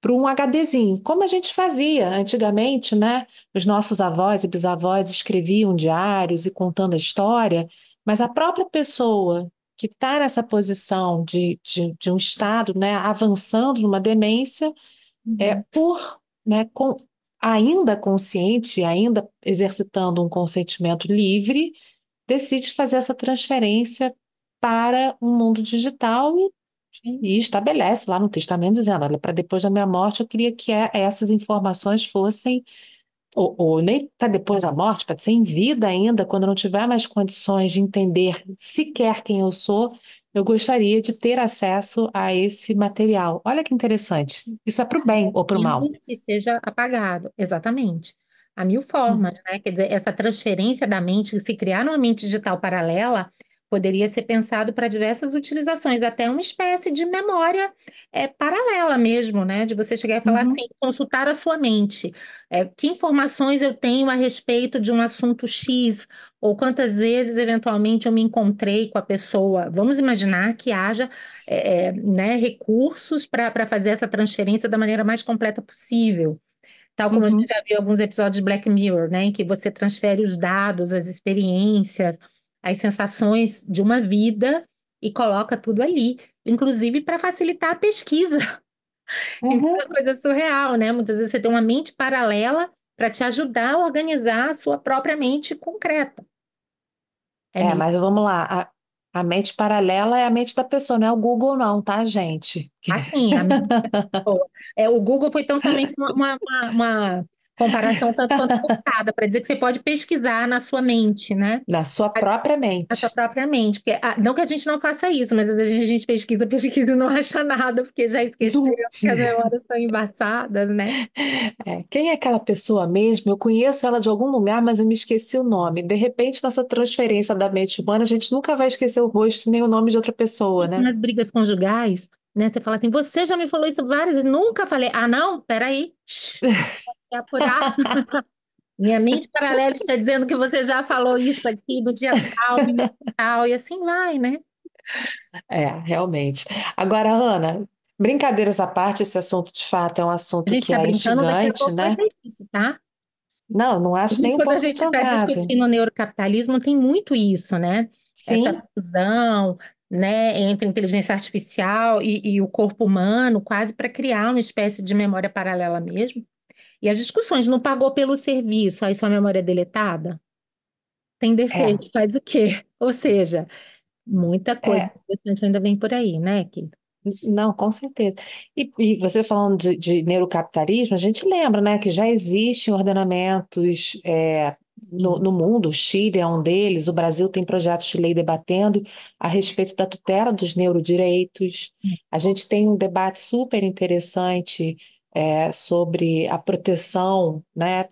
[SPEAKER 2] para um HDzinho, como a gente fazia antigamente, né? Os nossos avós e bisavós escreviam diários e contando a história, mas a própria pessoa que está nessa posição de um estado, né, avançando numa demência,
[SPEAKER 1] Uhum.
[SPEAKER 2] por, né, ainda consciente, ainda exercitando um consentimento livre, decide fazer essa transferência para um mundo digital
[SPEAKER 1] Sim.
[SPEAKER 2] e estabelece lá no testamento dizendo, olha, para depois da minha morte eu queria que essas informações fossem, ou nem para depois da morte, para ser em vida ainda, quando eu não tiver mais condições de entender sequer quem eu sou, eu gostaria de ter acesso a esse material. Olha que interessante. Isso é para o bem ou para o mal?
[SPEAKER 1] E que seja apagado, exatamente. Há mil formas,
[SPEAKER 2] Uhum.
[SPEAKER 1] né? Quer dizer, essa transferência da mente, se criar uma mente digital paralela, poderia ser pensado para diversas utilizações, até uma espécie de memória paralela mesmo, né? De você chegar e falar
[SPEAKER 2] Uhum.
[SPEAKER 1] assim, consultar a sua mente. Que informações eu tenho a respeito de um assunto X, ou quantas vezes, eventualmente, eu me encontrei com a pessoa. Vamos imaginar que haja né, recursos para fazer essa transferência da maneira mais completa possível. Tal como a gente
[SPEAKER 2] Uhum.
[SPEAKER 1] já viu alguns episódios de Black Mirror, né, em que você transfere os dados, as experiências, as sensações de uma vida e coloca tudo ali, inclusive para facilitar a pesquisa. Então, é
[SPEAKER 2] Uhum.
[SPEAKER 1] uma coisa surreal, né? Muitas vezes você tem uma mente paralela para te ajudar a organizar a sua própria mente concreta. É meio
[SPEAKER 2] Mas vamos lá. A mente paralela é a mente da pessoa, não é o Google, não, tá, gente?
[SPEAKER 1] assim, a mente boa. O Google foi tão somente uma comparação tanto quanto focada para dizer que você pode pesquisar na sua mente, né?
[SPEAKER 2] Na sua própria
[SPEAKER 1] Na sua
[SPEAKER 2] mente.
[SPEAKER 1] própria mente. Porque, não que a gente não faça isso, mas às vezes a gente pesquisa, pesquisa e não acha nada, porque já esqueceu que as memórias estão embaçadas, né?
[SPEAKER 2] Quem é aquela pessoa mesmo? Eu conheço ela de algum lugar, mas eu me esqueci o nome. De repente, nessa transferência da mente humana, a gente nunca vai esquecer o rosto nem o nome de outra pessoa, né?
[SPEAKER 1] Nas brigas conjugais, né? Você fala assim, você já me falou isso várias vezes, nunca falei. Ah, não? Peraí. Shh, quer apurar? Minha mente paralela está dizendo que você já falou isso aqui no dia tal, minuto tal, e assim vai, né?
[SPEAKER 2] Realmente. Agora, Ana, brincadeiras à parte, esse assunto de fato é um
[SPEAKER 1] A
[SPEAKER 2] assunto
[SPEAKER 1] gente
[SPEAKER 2] que
[SPEAKER 1] está
[SPEAKER 2] é
[SPEAKER 1] brincando, daqui a
[SPEAKER 2] instigante,
[SPEAKER 1] pouco vai
[SPEAKER 2] né?
[SPEAKER 1] ter isso, tá?
[SPEAKER 2] Não, não acho nem um
[SPEAKER 1] Quando a
[SPEAKER 2] pouco
[SPEAKER 1] gente
[SPEAKER 2] tão
[SPEAKER 1] está
[SPEAKER 2] grave.
[SPEAKER 1] discutindo o neurocapitalismo, tem muito isso, né? Essa
[SPEAKER 2] Sim,
[SPEAKER 1] fusão, né, entre inteligência artificial e o corpo humano, quase para criar uma espécie de memória paralela mesmo. E as discussões, não pagou pelo serviço, aí sua memória é deletada? Tem
[SPEAKER 2] é.
[SPEAKER 1] defeito, faz o quê? Ou seja, muita coisa
[SPEAKER 2] É,
[SPEAKER 1] interessante ainda vem por aí, né, Kiko?
[SPEAKER 2] não, com certeza. E você falando de neurocapitalismo, a gente lembra, né, que já existem ordenamentos no,
[SPEAKER 1] Sim.
[SPEAKER 2] no mundo, o Chile é um deles, o Brasil tem projetos de lei debatendo a respeito da tutela dos neurodireitos. A gente tem um debate super interessante sobre a proteção, né,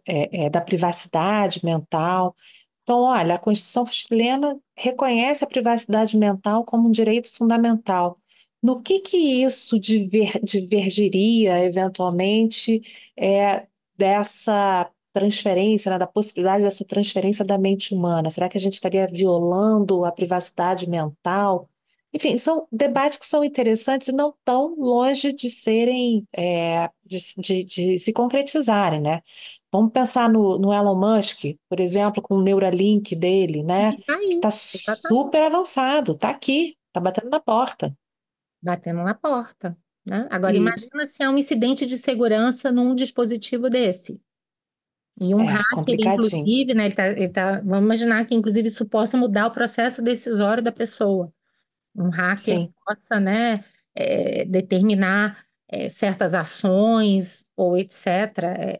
[SPEAKER 2] da privacidade mental. Então, olha, a Constituição chilena reconhece a privacidade mental como um direito fundamental. No que isso divergiria, eventualmente, dessa transferência, né, da possibilidade dessa transferência da mente humana? Será que a gente estaria violando a privacidade mental? Enfim, são debates que são interessantes e não tão longe de serem, de se concretizarem, né? Vamos pensar no Elon Musk, por exemplo, com o Neuralink dele, né?
[SPEAKER 1] E tá
[SPEAKER 2] Que
[SPEAKER 1] aí,
[SPEAKER 2] está
[SPEAKER 1] exatamente,
[SPEAKER 2] super avançado, está aqui, está batendo na porta.
[SPEAKER 1] batendo na porta, né? Agora,
[SPEAKER 2] E
[SPEAKER 1] imagina se há um incidente de segurança num dispositivo desse. E um hacker,
[SPEAKER 2] complicadinho.
[SPEAKER 1] inclusive, né? Vamos imaginar que, inclusive, isso possa mudar o processo decisório da pessoa. Um hacker
[SPEAKER 2] Sim,
[SPEAKER 1] possa, né, determinar certas ações ou etc.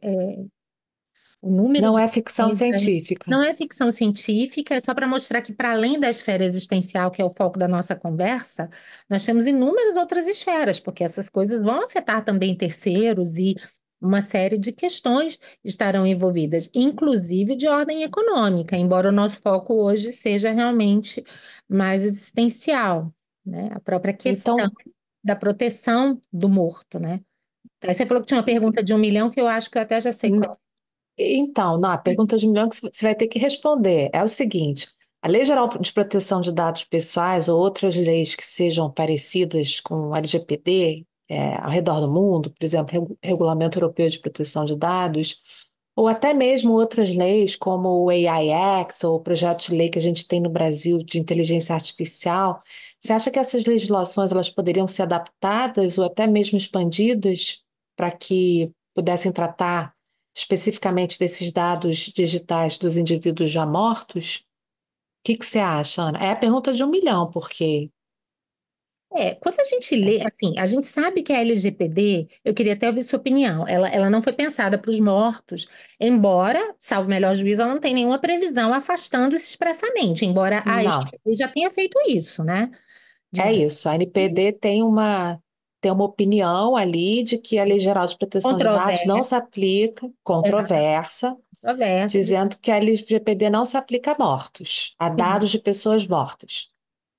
[SPEAKER 1] O número
[SPEAKER 2] não
[SPEAKER 1] de
[SPEAKER 2] é ficção
[SPEAKER 1] questões aí
[SPEAKER 2] científica.
[SPEAKER 1] não é ficção científica, é só para mostrar que, para além da esfera existencial, que é o foco da nossa conversa, nós temos inúmeras outras esferas, porque essas coisas vão afetar também terceiros e uma série de questões estarão envolvidas, inclusive de ordem econômica, embora o nosso foco hoje seja realmente mais existencial, né? A própria questão
[SPEAKER 2] Então,
[SPEAKER 1] da proteção do morto, né? Aí você falou que tinha uma pergunta de 1 milhão que eu acho que eu até já sei qual.
[SPEAKER 2] Então, não, a pergunta de 1 milhão que você vai ter que responder é o seguinte: a Lei Geral de Proteção de Dados Pessoais ou outras leis que sejam parecidas com o LGPD, ao redor do mundo, por exemplo, Regulamento Europeu de Proteção de Dados, ou até mesmo outras leis como o AI Act ou o projeto de lei que a gente tem no Brasil de inteligência artificial, você acha que essas legislações elas poderiam ser adaptadas ou até mesmo expandidas para que pudessem tratar especificamente desses dados digitais dos indivíduos já mortos? O que você acha, Ana? É a pergunta de 1 milhão, porque.
[SPEAKER 1] Quando a gente
[SPEAKER 2] é,
[SPEAKER 1] lê, assim, a gente sabe que a LGPD, eu queria até ouvir sua opinião, ela não foi pensada para os mortos, embora, salvo o melhor juízo, ela não tem nenhuma previsão afastando-se expressamente, embora a
[SPEAKER 2] não,
[SPEAKER 1] LGPD já tenha feito isso, né?
[SPEAKER 2] é
[SPEAKER 1] Dizer
[SPEAKER 2] isso. A NPD tem uma opinião ali de que a Lei Geral de Proteção de Dados não
[SPEAKER 1] controversa,
[SPEAKER 2] se aplica,
[SPEAKER 1] exatamente,
[SPEAKER 2] controversa,
[SPEAKER 1] controversa,
[SPEAKER 2] dizendo que a LGPD não se aplica a mortos, a
[SPEAKER 1] sim.
[SPEAKER 2] dados de pessoas mortas.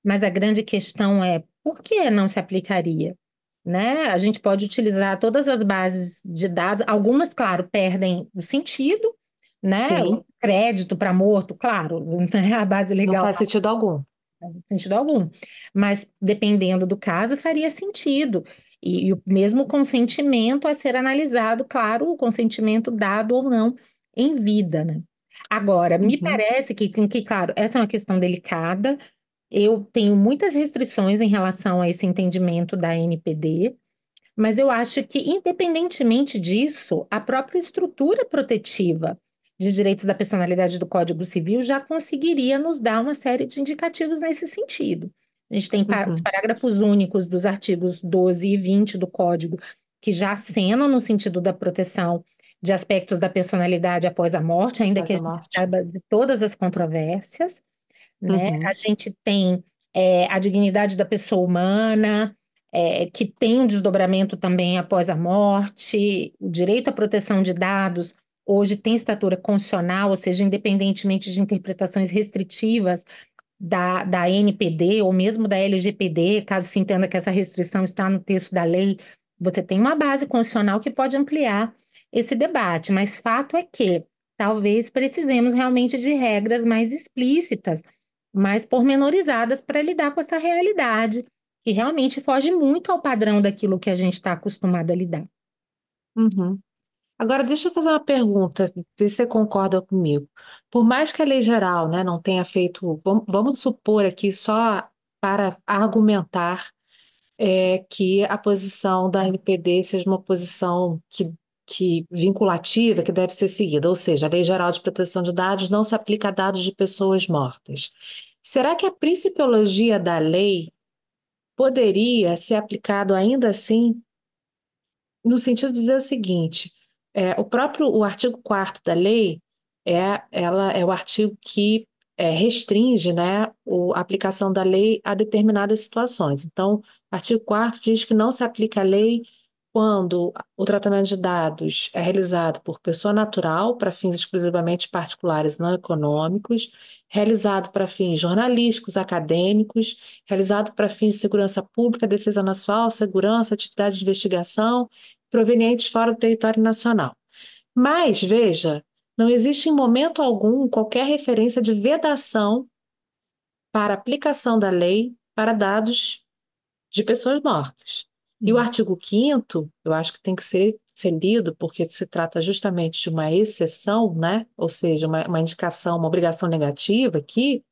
[SPEAKER 1] Mas a grande questão é por que não se aplicaria? Né? A gente pode utilizar todas as bases de dados, algumas, claro, perdem o sentido, né? O
[SPEAKER 2] Sim,
[SPEAKER 1] crédito para morto, claro, né? A base
[SPEAKER 2] não
[SPEAKER 1] legal
[SPEAKER 2] faz sentido algum.
[SPEAKER 1] não faz sentido algum. Mas dependendo do caso, faria sentido. E o mesmo consentimento a ser analisado, claro, o consentimento dado ou não em vida, né? Agora, me
[SPEAKER 2] Uhum,
[SPEAKER 1] parece que, claro, essa é uma questão delicada. Eu tenho muitas restrições em relação a esse entendimento da NPD, mas eu acho que, independentemente disso, a própria estrutura protetiva de direitos da personalidade do Código Civil já conseguiria nos dar uma série de indicativos nesse sentido. A gente tem os
[SPEAKER 2] uhum.
[SPEAKER 1] parágrafos únicos dos artigos 12 e 20 do Código, que já acenam no sentido da proteção de aspectos da personalidade após a morte, ainda que
[SPEAKER 2] Após
[SPEAKER 1] a
[SPEAKER 2] a
[SPEAKER 1] gente
[SPEAKER 2] morte.
[SPEAKER 1] saiba de todas as controvérsias, né? A
[SPEAKER 2] Uhum,
[SPEAKER 1] gente tem a dignidade da pessoa humana, que tem um desdobramento também após a morte, o direito à proteção de dados hoje tem estatura constitucional, ou seja, independentemente de interpretações restritivas da NPD ou mesmo da LGPD, caso se entenda que essa restrição está no texto da lei, você tem uma base constitucional que pode ampliar esse debate, mas fato é que talvez precisemos realmente de regras mais explícitas, mais pormenorizadas para lidar com essa realidade, que realmente foge muito ao padrão daquilo que a gente está acostumado a lidar.
[SPEAKER 2] uhum. Agora, deixa eu fazer uma pergunta, ver se você concorda comigo. Por mais que a lei geral, né, não tenha feito, vamos supor aqui só para argumentar que a posição da NPD seja uma posição que vinculativa, que deve ser seguida, ou seja, a Lei Geral de Proteção de Dados não se aplica a dados de pessoas mortas. Será que a principiologia da lei poderia ser aplicado ainda assim no sentido de dizer o seguinte, o artigo 4º da lei ela é o artigo que restringe, né, a aplicação da lei a determinadas situações. Então, o artigo 4º diz que não se aplica a lei quando o tratamento de dados é realizado por pessoa natural para fins exclusivamente particulares não econômicos, realizado para fins jornalísticos, acadêmicos, realizado para fins de segurança pública, defesa nacional, segurança, atividade de investigação provenientes fora do território nacional. Mas, veja, não existe em momento algum qualquer referência de vedação para aplicação da lei para dados de pessoas mortas. E o
[SPEAKER 1] Sim.
[SPEAKER 2] artigo 5º, eu acho que tem que ser lido, porque se trata justamente de uma exceção, né? Ou seja, uma indicação, uma obrigação negativa que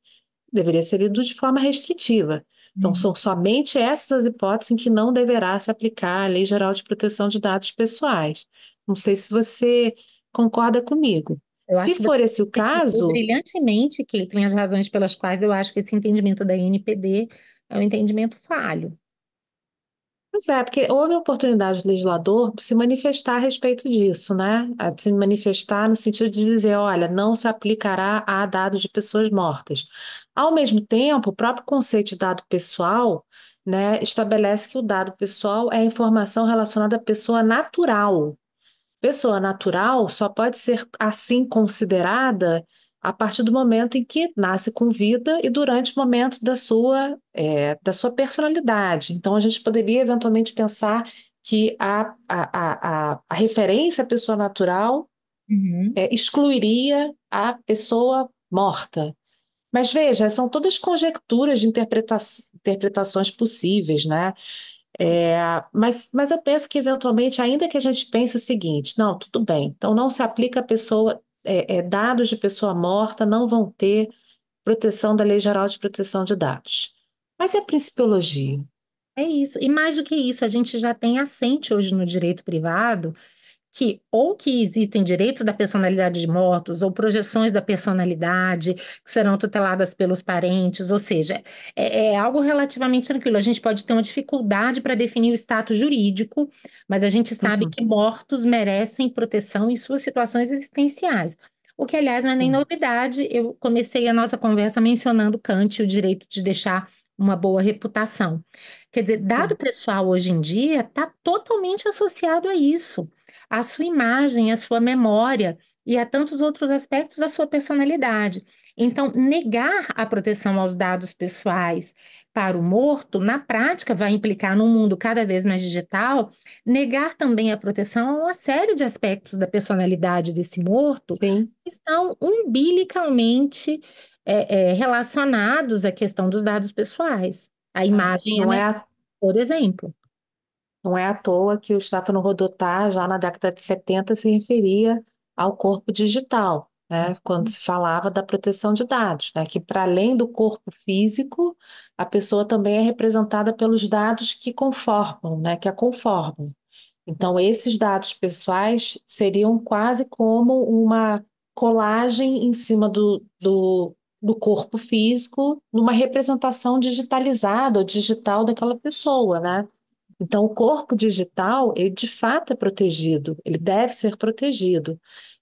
[SPEAKER 2] deveria ser lido de forma restritiva. Então,
[SPEAKER 1] Uhum.
[SPEAKER 2] são somente essas as hipóteses em que não deverá se aplicar a Lei Geral de Proteção de Dados Pessoais. Não sei se você concorda comigo.
[SPEAKER 1] Eu
[SPEAKER 2] Se
[SPEAKER 1] acho que você
[SPEAKER 2] for esse o
[SPEAKER 1] explicou
[SPEAKER 2] caso,
[SPEAKER 1] brilhantemente, Caitlin, as razões pelas quais eu acho que esse entendimento da NPD é um entendimento falho.
[SPEAKER 2] pois é, porque houve a oportunidade do legislador se manifestar a respeito disso, né? A se manifestar no sentido de dizer, olha, não se aplicará a dados de pessoas mortas. Ao mesmo tempo, o próprio conceito de dado pessoal, né, estabelece que o dado pessoal é a informação relacionada à pessoa natural. Pessoa natural só pode ser assim considerada a partir do momento em que nasce com vida e durante o momento da sua personalidade. Então, a gente poderia eventualmente pensar que a referência à pessoa natural
[SPEAKER 1] Uhum.
[SPEAKER 2] excluiria a pessoa morta. Mas veja, são todas conjecturas de interpretações possíveis, né? Mas eu penso que, eventualmente, ainda que a gente pense o seguinte, não, tudo bem, então não se aplica a pessoa, dados de pessoa morta não vão ter proteção da Lei Geral de Proteção de Dados. Mas e a principiologia?
[SPEAKER 1] É isso. E mais do que isso, a gente já tem assente hoje no direito privado que existem direitos da personalidade de mortos ou projeções da personalidade que serão tuteladas pelos parentes, ou seja, é algo relativamente tranquilo. A gente pode ter uma dificuldade para definir o status jurídico, mas a gente sabe
[SPEAKER 2] Uhum,
[SPEAKER 1] que mortos merecem proteção em suas situações existenciais. O que, aliás, não é nem
[SPEAKER 2] sim,
[SPEAKER 1] novidade. Eu comecei a nossa conversa mencionando Kant e o direito de deixar uma boa reputação. Quer dizer, dado
[SPEAKER 2] sim,
[SPEAKER 1] pessoal hoje em dia está totalmente associado a isso, à sua imagem, à sua memória e a tantos outros aspectos da sua personalidade. Então, negar a proteção aos dados pessoais para o morto, na prática, vai implicar, num mundo cada vez mais digital, negar também a proteção a uma série de aspectos da personalidade desse morto
[SPEAKER 2] sim.
[SPEAKER 1] que estão umbilicalmente relacionados à questão dos dados pessoais. A imagem é,
[SPEAKER 2] Não é, à-
[SPEAKER 1] por exemplo.
[SPEAKER 2] não é à toa que o Stefano Rodotà, já na década de 70, se referia ao corpo digital, né, quando se falava da proteção de dados, né, que para além do corpo físico, a pessoa também é representada pelos dados que conformam, né, que a conformam. Então, esses dados pessoais seriam quase como uma colagem em cima do corpo físico, numa representação digitalizada ou digital daquela pessoa, né? Então, o corpo digital, ele de fato é protegido, ele deve ser protegido.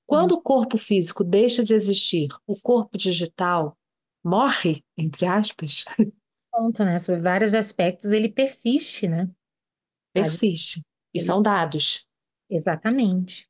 [SPEAKER 2] Quando o corpo físico deixa de existir, o corpo digital morre, entre aspas,
[SPEAKER 1] Ponto, né? Sobre vários aspectos, ele persiste, né? A gente-
[SPEAKER 2] persiste. E
[SPEAKER 1] Ele,
[SPEAKER 2] são dados.
[SPEAKER 1] exatamente.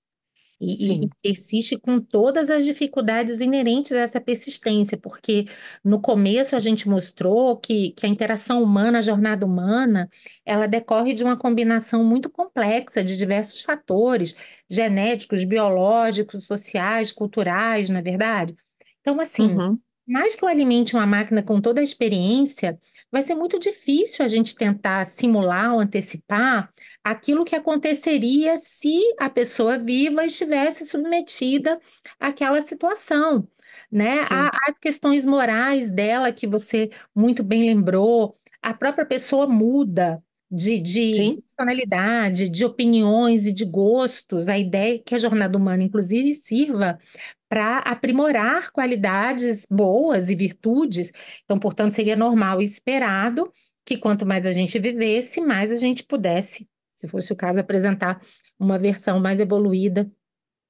[SPEAKER 1] E
[SPEAKER 2] Sim.
[SPEAKER 1] persiste com todas as dificuldades inerentes a essa persistência, porque no começo a gente mostrou que a interação humana, a jornada humana, ela decorre de uma combinação muito complexa de diversos fatores genéticos, biológicos, sociais, culturais, não é verdade? Então, assim,
[SPEAKER 2] Uhum.
[SPEAKER 1] mais que eu alimente uma máquina com toda a experiência, vai ser muito difícil a gente tentar simular ou antecipar aquilo que aconteceria se a pessoa viva estivesse submetida àquela situação, né?
[SPEAKER 2] Sim.
[SPEAKER 1] Há questões morais dela que você muito bem lembrou, a própria pessoa muda de
[SPEAKER 2] Sim.
[SPEAKER 1] personalidade, de opiniões e de gostos. A ideia é que a jornada humana, inclusive, sirva para aprimorar qualidades boas e virtudes. Então, portanto, seria normal e esperado que quanto mais a gente vivesse, mais a gente pudesse, se fosse o caso, apresentar uma versão mais evoluída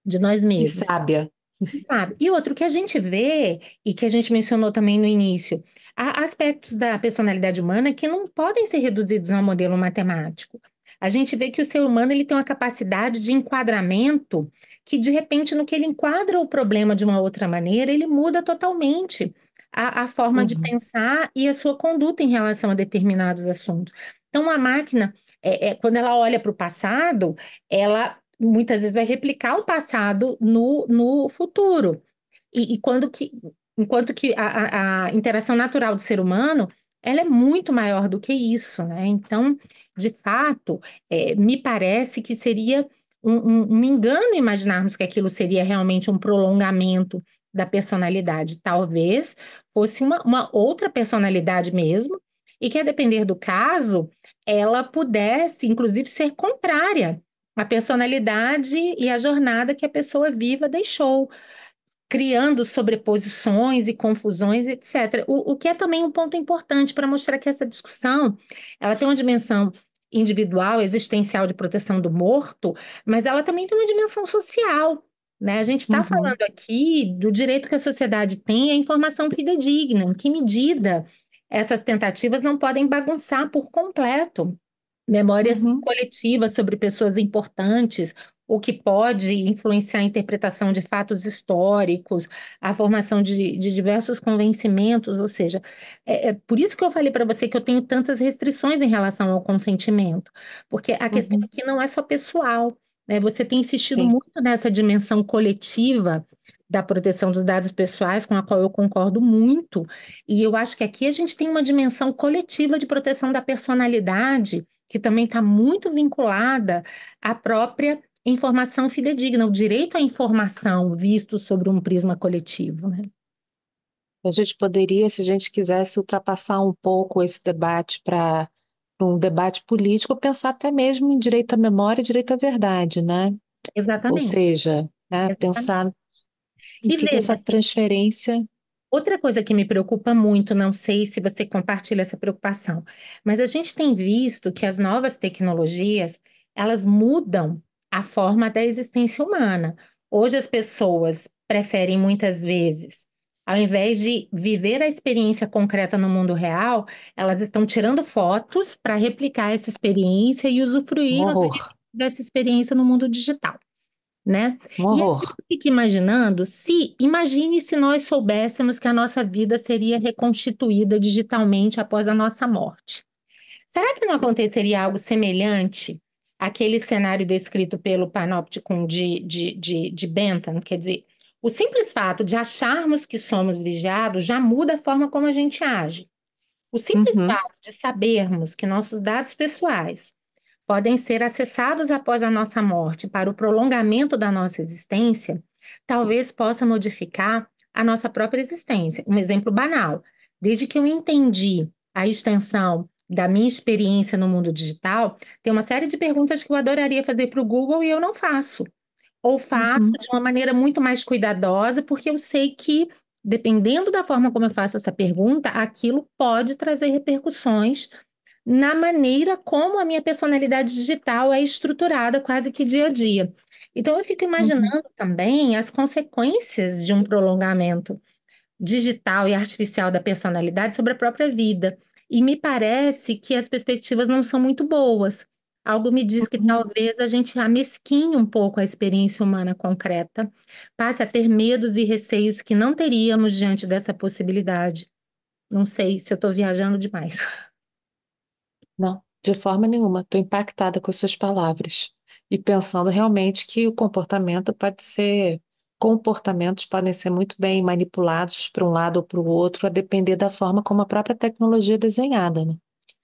[SPEAKER 1] de nós
[SPEAKER 2] E
[SPEAKER 1] mesmos.
[SPEAKER 2] sábia.
[SPEAKER 1] Sabe? E outro que a gente vê, e que a gente mencionou também no início, há aspectos da personalidade humana que não podem ser reduzidos a um modelo matemático. A gente vê que o ser humano ele tem uma capacidade de enquadramento que, de repente, no que ele enquadra o problema de uma outra maneira, ele muda totalmente a forma de
[SPEAKER 2] Uhum.
[SPEAKER 1] pensar e a sua conduta em relação a determinados assuntos. Então, a máquina, quando ela olha para o passado, ela muitas vezes vai replicar o passado no futuro. E enquanto que a interação natural do ser humano ela é muito maior do que isso, né? Então, de fato, me parece que seria um engano imaginarmos que aquilo seria realmente um prolongamento da personalidade. Talvez fosse uma outra personalidade mesmo, e que, a depender do caso, ela pudesse, inclusive, ser contrária à personalidade e à jornada que a pessoa viva deixou, criando sobreposições e confusões, etc. O que é também um ponto importante para mostrar que essa discussão, ela tem uma dimensão individual, existencial de proteção do morto, mas ela também tem uma dimensão social, né? A gente está
[SPEAKER 2] Uhum,
[SPEAKER 1] falando aqui do direito que a sociedade tem à informação fidedigna, em que medida essas tentativas não podem bagunçar por completo memórias
[SPEAKER 2] uhum,
[SPEAKER 1] coletivas sobre pessoas importantes, o que pode influenciar a interpretação de fatos históricos, a formação de diversos convencimentos, ou seja, é por isso que eu falei para você que eu tenho tantas restrições em relação ao consentimento, porque a questão
[SPEAKER 2] uhum.
[SPEAKER 1] aqui não é só pessoal, né? Você tem insistido
[SPEAKER 2] Sim.
[SPEAKER 1] muito nessa dimensão coletiva da proteção dos dados pessoais, com a qual eu concordo muito, e eu acho que aqui a gente tem uma dimensão coletiva de proteção da personalidade que também está muito vinculada à própria informação fidedigna, o direito à informação visto sobre um prisma coletivo, né?
[SPEAKER 2] A gente poderia, se a gente quisesse ultrapassar um pouco esse debate para um debate político, pensar até mesmo em direito à memória e direito à verdade, né? Ou
[SPEAKER 1] Exatamente,
[SPEAKER 2] seja, né,
[SPEAKER 1] exatamente.
[SPEAKER 2] pensar em
[SPEAKER 1] E
[SPEAKER 2] que essa
[SPEAKER 1] veja,
[SPEAKER 2] transferência.
[SPEAKER 1] outra coisa que me preocupa muito, não sei se você compartilha essa preocupação, mas a gente tem visto que as novas tecnologias, elas mudam a forma da existência humana. Hoje as pessoas preferem muitas vezes, ao invés de viver a experiência concreta no mundo real, elas estão tirando fotos para replicar essa experiência e
[SPEAKER 2] Um
[SPEAKER 1] usufruir
[SPEAKER 2] horror,
[SPEAKER 1] dessa experiência no mundo digital, né?
[SPEAKER 2] um
[SPEAKER 1] E aí
[SPEAKER 2] horror.
[SPEAKER 1] eu fico imaginando, imagine se nós soubéssemos que a nossa vida seria reconstituída digitalmente após a nossa morte. Será que não aconteceria algo semelhante àquele cenário descrito pelo Panopticon de Bentham? Quer dizer, o simples fato de acharmos que somos vigiados já muda a forma como a gente age. O simples
[SPEAKER 2] Uhum,
[SPEAKER 1] fato de sabermos que nossos dados pessoais podem ser acessados após a nossa morte para o prolongamento da nossa existência, talvez possa modificar a nossa própria existência. Um exemplo banal: desde que eu entendi a extensão da minha experiência no mundo digital, tem uma série de perguntas que eu adoraria fazer para o Google e eu não faço. Ou faço
[SPEAKER 2] uhum,
[SPEAKER 1] de uma maneira muito mais cuidadosa, porque eu sei que, dependendo da forma como eu faço essa pergunta, aquilo pode trazer repercussões na maneira como a minha personalidade digital é estruturada quase que dia a dia. Então, eu fico
[SPEAKER 2] uhum.
[SPEAKER 1] imaginando também as consequências de um prolongamento digital e artificial da personalidade sobre a própria vida. E me parece que as perspectivas não são muito boas. Algo me diz que
[SPEAKER 2] Uhum.
[SPEAKER 1] talvez a gente amesquinhe um pouco a experiência humana concreta, passe a ter medos e receios que não teríamos diante dessa possibilidade. Não sei se eu estou viajando demais.
[SPEAKER 2] Não, de forma nenhuma. Estou impactada com as suas palavras. E pensando realmente que o comportamento pode ser. Comportamentos podem ser muito bem manipulados para um lado ou para o outro, a depender da forma como a própria tecnologia é desenhada, né?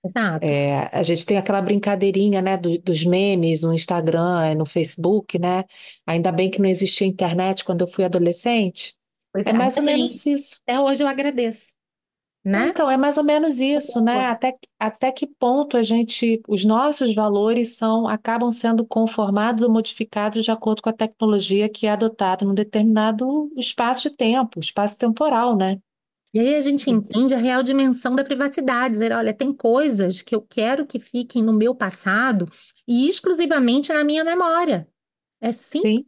[SPEAKER 1] Exato.
[SPEAKER 2] A gente tem aquela brincadeirinha, né, dos memes no Instagram, no Facebook, né? Ainda bem que não existia internet quando eu fui adolescente.
[SPEAKER 1] Pois
[SPEAKER 2] É
[SPEAKER 1] é,
[SPEAKER 2] mais
[SPEAKER 1] ainda
[SPEAKER 2] ou
[SPEAKER 1] bem.
[SPEAKER 2] menos isso.
[SPEAKER 1] Até hoje eu agradeço, né?
[SPEAKER 2] Então, é mais ou menos isso, né? Até que ponto os nossos valores acabam sendo conformados ou modificados de acordo com a tecnologia que é adotada num determinado espaço de tempo, espaço temporal, né?
[SPEAKER 1] E aí a gente entende a real dimensão da privacidade, dizer, olha, tem coisas que eu quero que fiquem no meu passado e exclusivamente na minha memória. É simples
[SPEAKER 2] Sim,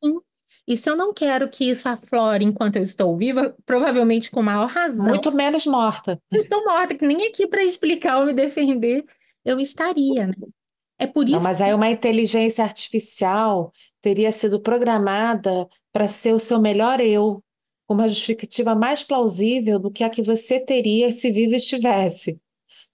[SPEAKER 1] assim. E se eu não quero que isso aflore enquanto eu estou viva, provavelmente com maior razão,
[SPEAKER 2] muito menos morta.
[SPEAKER 1] eu estou morta, que nem aqui para explicar ou me defender eu estaria, né? É por
[SPEAKER 2] Não,
[SPEAKER 1] isso
[SPEAKER 2] mas aí uma inteligência artificial teria sido programada para ser o seu melhor eu, com uma justificativa mais plausível do que a que você teria se vivo estivesse.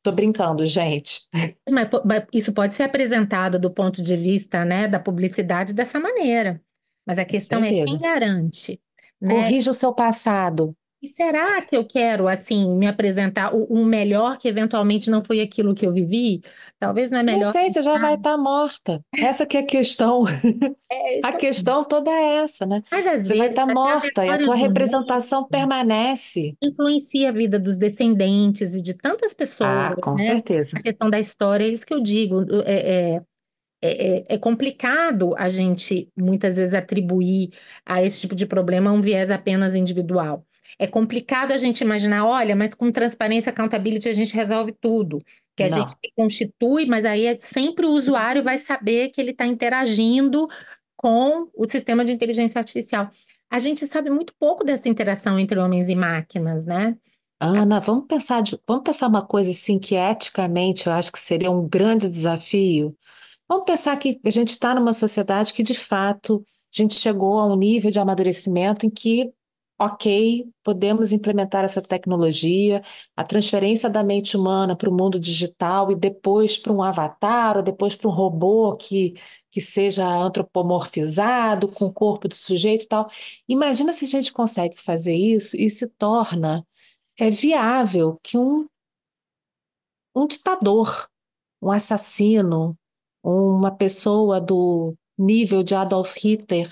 [SPEAKER 2] Tô brincando, gente.
[SPEAKER 1] mas isso pode ser apresentado do ponto de vista, né, da publicidade dessa maneira. Mas a
[SPEAKER 2] Com
[SPEAKER 1] questão é quem
[SPEAKER 2] certeza.
[SPEAKER 1] garante, né?
[SPEAKER 2] Corrija o seu passado.
[SPEAKER 1] E será que eu quero, assim, me apresentar o melhor que eventualmente não foi aquilo que eu vivi? Talvez não é
[SPEAKER 2] Não
[SPEAKER 1] melhor.
[SPEAKER 2] sei, você já vai estar morta. Essa que é a questão.
[SPEAKER 1] É
[SPEAKER 2] A
[SPEAKER 1] isso aí.
[SPEAKER 2] questão toda é essa, né?
[SPEAKER 1] Mas às
[SPEAKER 2] Você vai
[SPEAKER 1] vezes
[SPEAKER 2] estar
[SPEAKER 1] até a
[SPEAKER 2] morta e a
[SPEAKER 1] memória
[SPEAKER 2] tua
[SPEAKER 1] do mundo
[SPEAKER 2] representação permanece.
[SPEAKER 1] influencia a vida dos descendentes e de tantas pessoas,
[SPEAKER 2] Ah, com
[SPEAKER 1] né? A
[SPEAKER 2] certeza.
[SPEAKER 1] questão da história, é isso que eu digo. É complicado a gente muitas vezes atribuir a esse tipo de problema um viés apenas individual. É complicado a gente imaginar, olha, mas com transparência, accountability a gente resolve tudo. Que a gente
[SPEAKER 2] Não.
[SPEAKER 1] constitui, mas aí é sempre o usuário vai saber que ele está interagindo com o sistema de inteligência artificial. A gente sabe muito pouco dessa interação entre homens e máquinas, né?
[SPEAKER 2] Ana, vamos pensar uma coisa assim que eticamente eu acho que seria um grande desafio. Vamos pensar que a gente está numa sociedade que, de fato, a gente chegou a um nível de amadurecimento em que, ok, podemos implementar essa tecnologia, a transferência da mente humana para o mundo digital e depois para um avatar, ou depois para um robô que seja antropomorfizado, com o corpo do sujeito e tal. Imagina se a gente consegue fazer isso e se torna viável que um ditador, um assassino, uma pessoa do nível de Adolf Hitler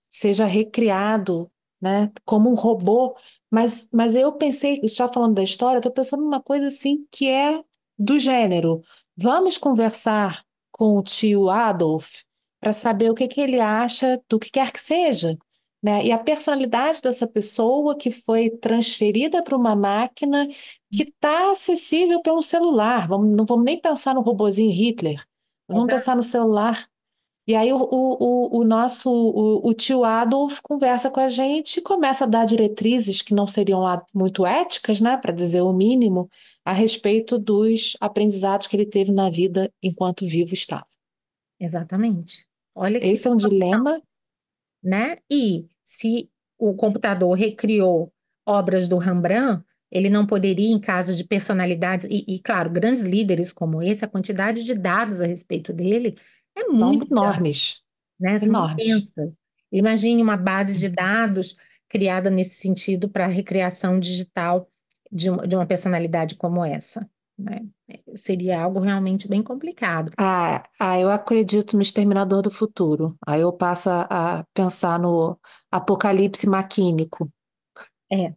[SPEAKER 2] seja recriado, né, como um robô. Mas eu pensei, já falando da história, estou pensando numa coisa assim que é do gênero. Vamos conversar com o tio Adolf para saber o que que ele acha do que quer que seja. Né? E a personalidade dessa pessoa que foi transferida para uma máquina que está acessível pelo celular. Não vamos nem pensar no robozinho Hitler, vamos
[SPEAKER 1] Exato.
[SPEAKER 2] pensar no celular. E aí o tio Adolf conversa com a gente e começa a dar diretrizes que não seriam lá muito éticas, né, para dizer o mínimo, a respeito dos aprendizados que ele teve na vida enquanto vivo estava.
[SPEAKER 1] Exatamente. Olha que
[SPEAKER 2] Esse é um dilema.
[SPEAKER 1] né? E se o computador recriou obras do Rembrandt, ele não poderia, em caso de personalidades, claro, grandes líderes como esse, a quantidade de dados a respeito dele é
[SPEAKER 2] São
[SPEAKER 1] muito grande,
[SPEAKER 2] enormes,
[SPEAKER 1] né? São
[SPEAKER 2] enormes.
[SPEAKER 1] imensas. Imagine uma base de dados criada nesse sentido para a recriação digital de uma personalidade como essa, né? Seria algo realmente bem complicado.
[SPEAKER 2] Eu acredito no Exterminador do Futuro. Aí eu passo a pensar no apocalipse maquínico.
[SPEAKER 1] É.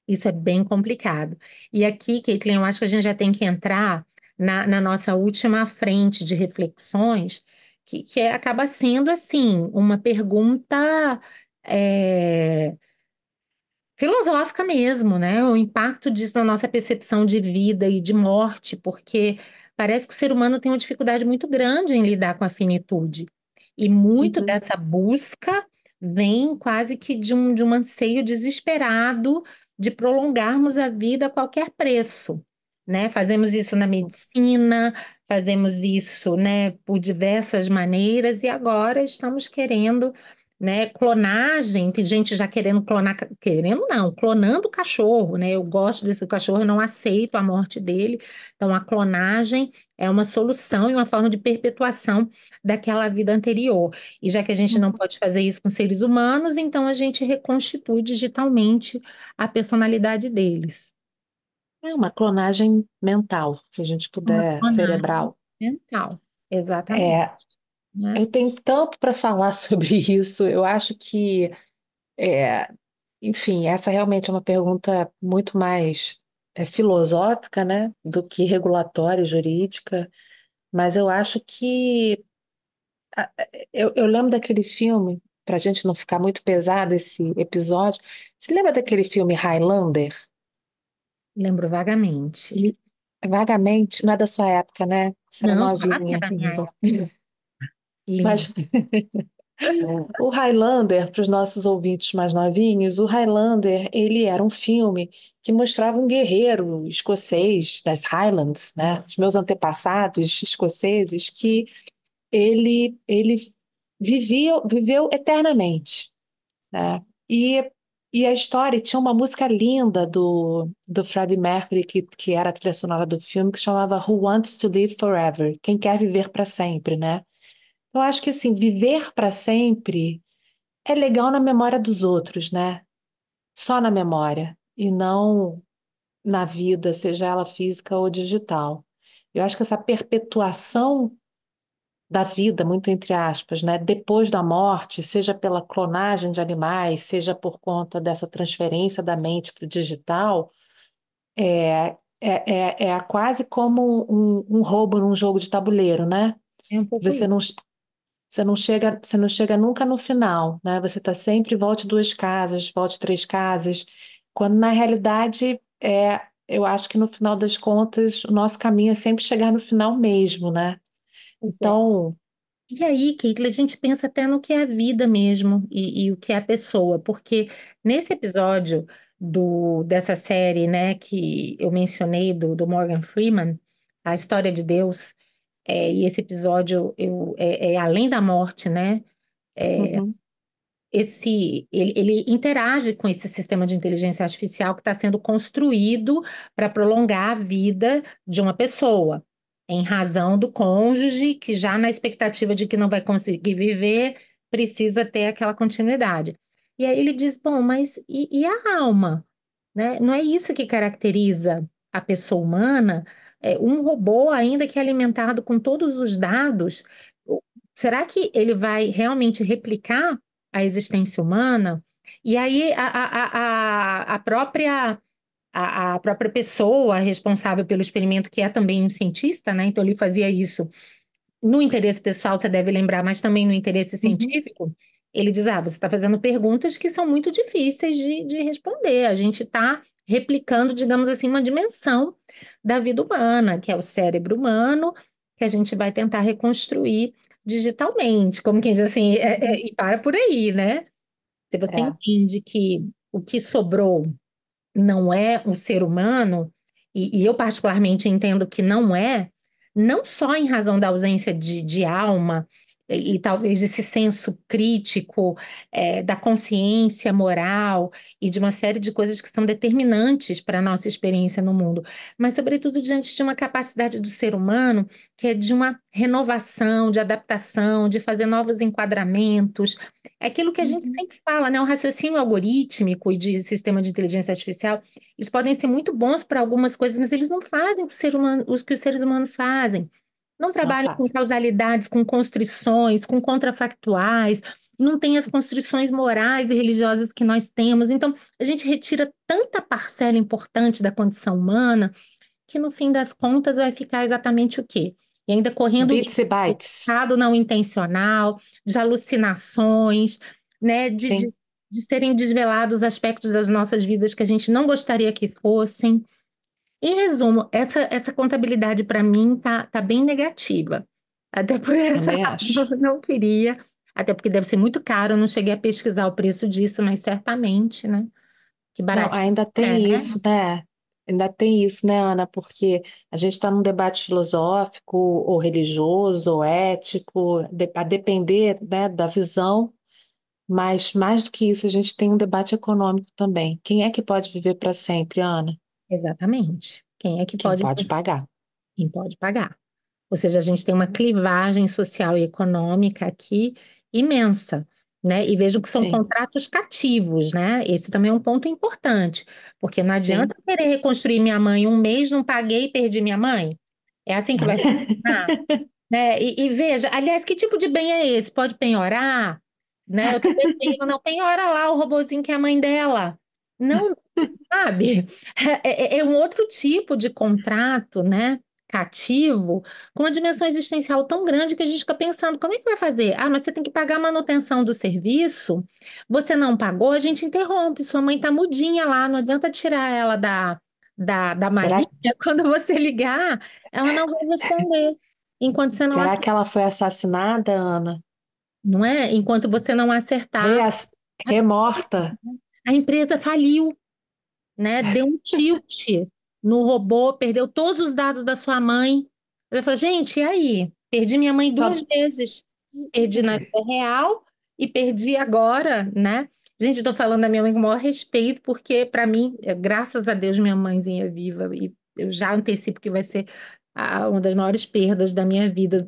[SPEAKER 1] Isso é bem complicado. E aqui, Caitlin, eu acho que a gente já tem que entrar na nossa última frente de reflexões, acaba sendo, assim, uma pergunta é, filosófica mesmo, né? O impacto disso na nossa percepção de vida e de morte, porque parece que o ser humano tem uma dificuldade muito grande em lidar com a finitude. E muito
[SPEAKER 2] Uhum.
[SPEAKER 1] dessa busca vem quase que de um anseio desesperado de prolongarmos a vida a qualquer preço, né? Fazemos isso na medicina, fazemos isso, né, por diversas maneiras, e agora estamos querendo, né, clonagem, tem gente já querendo clonar, querendo não, clonando o cachorro, né? Eu gosto desse cachorro, eu não aceito a morte dele. Então, a clonagem é uma solução e uma forma de perpetuação daquela vida anterior. E já que a gente não pode fazer isso com seres humanos, então a gente reconstitui digitalmente a personalidade deles.
[SPEAKER 2] É uma clonagem mental, se a gente
[SPEAKER 1] Uma
[SPEAKER 2] puder,
[SPEAKER 1] clonagem
[SPEAKER 2] cerebral.
[SPEAKER 1] mental, exatamente,
[SPEAKER 2] É,
[SPEAKER 1] né?
[SPEAKER 2] eu tenho tanto para falar sobre isso. Eu acho que, é, enfim, essa realmente é uma pergunta muito mais filosófica, né, do que regulatória e jurídica. Mas eu acho que eu lembro daquele filme, para a gente não ficar muito pesado esse episódio. Você lembra daquele filme Highlander?
[SPEAKER 1] Lembro vagamente.
[SPEAKER 2] Ele, vagamente, não é da sua época, né? Você era
[SPEAKER 1] Não, claro que é
[SPEAKER 2] novinha
[SPEAKER 1] da minha
[SPEAKER 2] ainda.
[SPEAKER 1] época. Lembro.
[SPEAKER 2] Mas o Highlander, para os nossos ouvintes mais novinhos, o Highlander, ele era um filme que mostrava um guerreiro escocês das Highlands, né? Os meus antepassados escoceses, que ele viveu eternamente, né? E a história tinha uma música linda do Freddie Mercury, que era a trilha sonora do filme, que chamava Who Wants to Live Forever? Quem quer viver para sempre, né? Eu acho que assim, viver para sempre é legal na memória dos outros, né? Só na memória. e não na vida, seja ela física ou digital. Eu acho que essa perpetuação da vida, muito entre aspas, né, depois da morte, seja pela clonagem de animais, seja por conta dessa transferência da mente para o digital, é quase como um roubo num jogo de tabuleiro, né?
[SPEAKER 1] É um pouco
[SPEAKER 2] Você
[SPEAKER 1] isso.
[SPEAKER 2] não, você não chega nunca no final, né? Você está sempre volte duas casas, volte três casas, quando na realidade eu acho que no final das contas o nosso caminho é sempre chegar no final mesmo, né?
[SPEAKER 1] Pois é.
[SPEAKER 2] Então,
[SPEAKER 1] E aí, Keila, a gente pensa até no que é a vida mesmo e o que é a pessoa, porque nesse episódio dessa série, né, que eu mencionei do Morgan Freeman, A História de Deus, e esse episódio é além da morte, né?
[SPEAKER 2] uhum,
[SPEAKER 1] Ele interage com esse sistema de inteligência artificial que está sendo construído para prolongar a vida de uma pessoa, em razão do cônjuge, que já na expectativa de que não vai conseguir viver, precisa ter aquela continuidade. E aí ele diz: bom, mas e a alma? Né? Não é isso que caracteriza a pessoa humana? Um robô, ainda que alimentado com todos os dados, será que ele vai realmente replicar a existência humana? E aí a própria pessoa responsável pelo experimento, que é também um cientista, né? Então ele fazia isso no interesse pessoal, você deve lembrar, mas também no interesse
[SPEAKER 2] uhum,
[SPEAKER 1] científico, ele diz: ah, você está fazendo perguntas que são muito difíceis de responder. A gente está replicando, digamos assim, uma dimensão da vida humana, que é o cérebro humano, que a gente vai tentar reconstruir digitalmente, como quem diz assim,
[SPEAKER 2] uhum.
[SPEAKER 1] e para por aí, né? Se você
[SPEAKER 2] É,
[SPEAKER 1] entende que o que sobrou não é um ser humano, e eu particularmente entendo que não é, não só em razão da ausência de alma e talvez esse senso crítico, da consciência moral e de uma série de coisas que são determinantes para a nossa experiência no mundo, mas sobretudo diante de uma capacidade do ser humano que é de uma renovação, de adaptação, de fazer novos enquadramentos. É aquilo que a gente
[SPEAKER 2] uhum,
[SPEAKER 1] sempre fala, né? O raciocínio algorítmico e de sistema de inteligência artificial, eles podem ser muito bons para algumas coisas, mas eles não fazem o que o ser humano, os que os seres humanos fazem. Não
[SPEAKER 2] não
[SPEAKER 1] trabalham com
[SPEAKER 2] faz.
[SPEAKER 1] causalidades, com constrições, com contrafactuais, não tem as constrições morais e religiosas que nós temos. Então, a gente retira tanta parcela importante da condição humana que no fim das contas vai ficar exatamente o quê? E ainda correndo o
[SPEAKER 2] Bits
[SPEAKER 1] risco
[SPEAKER 2] e
[SPEAKER 1] de
[SPEAKER 2] bytes.
[SPEAKER 1] estado não intencional, de alucinações, né,
[SPEAKER 2] Sim,
[SPEAKER 1] de serem desvelados aspectos das nossas vidas que a gente não gostaria que fossem. Em resumo, essa contabilidade para mim tá bem negativa. Até por essa
[SPEAKER 2] também acho.
[SPEAKER 1] razão eu não queria, até porque deve ser muito caro, eu não cheguei a pesquisar o preço disso, mas certamente, né? Que
[SPEAKER 2] Não,
[SPEAKER 1] baratinho
[SPEAKER 2] ainda
[SPEAKER 1] é,
[SPEAKER 2] tem
[SPEAKER 1] né?
[SPEAKER 2] isso, né? Ainda tem isso, né, Ana? Porque a gente está num debate filosófico, ou religioso, ou ético, a depender, né, da visão, mas mais do que isso, a gente tem um debate econômico também. Quem é que pode viver para sempre, Ana?
[SPEAKER 1] Exatamente. Quem é que
[SPEAKER 2] Quem
[SPEAKER 1] pode,
[SPEAKER 2] pode pagar.
[SPEAKER 1] quem pode pagar? Ou seja, a gente tem uma clivagem social e econômica aqui imensa, né? E vejo que são
[SPEAKER 2] Sim,
[SPEAKER 1] contratos cativos, né? Esse também é um ponto importante, porque não adianta
[SPEAKER 2] sim.
[SPEAKER 1] eu querer reconstruir minha mãe um mês, não paguei e perdi minha mãe. É assim que vai funcionar, né? E veja, aliás, que tipo de bem é esse? Pode penhorar, né? Eu tô devendo, não penhora lá o robozinho que é a mãe dela. Não, sabe? É um outro tipo de contrato, né? Cativo, com uma dimensão existencial tão grande que a gente fica pensando, como é que vai fazer? Ah, mas você tem que pagar a manutenção do serviço, você não pagou, a gente interrompe, sua mãe tá mudinha lá, não adianta tirar ela da malinha,
[SPEAKER 2] Será,
[SPEAKER 1] quando você ligar, ela não vai responder. Enquanto você não,
[SPEAKER 2] será que ela foi assassinada, Ana?
[SPEAKER 1] não é? Enquanto você não acertar,
[SPEAKER 2] Reac- Remorta?
[SPEAKER 1] a empresa faliu, né? Deu um tilt no robô, perdeu todos os dados da sua mãe. Ela falou, gente, e aí? Perdi minha mãe duas
[SPEAKER 2] Tá-
[SPEAKER 1] vezes. Perdi na vida real e perdi agora, né? Gente, estou falando da minha mãe com o maior respeito, porque para mim, graças a Deus, minha mãezinha é viva e eu já antecipo que vai ser uma das maiores perdas da minha vida.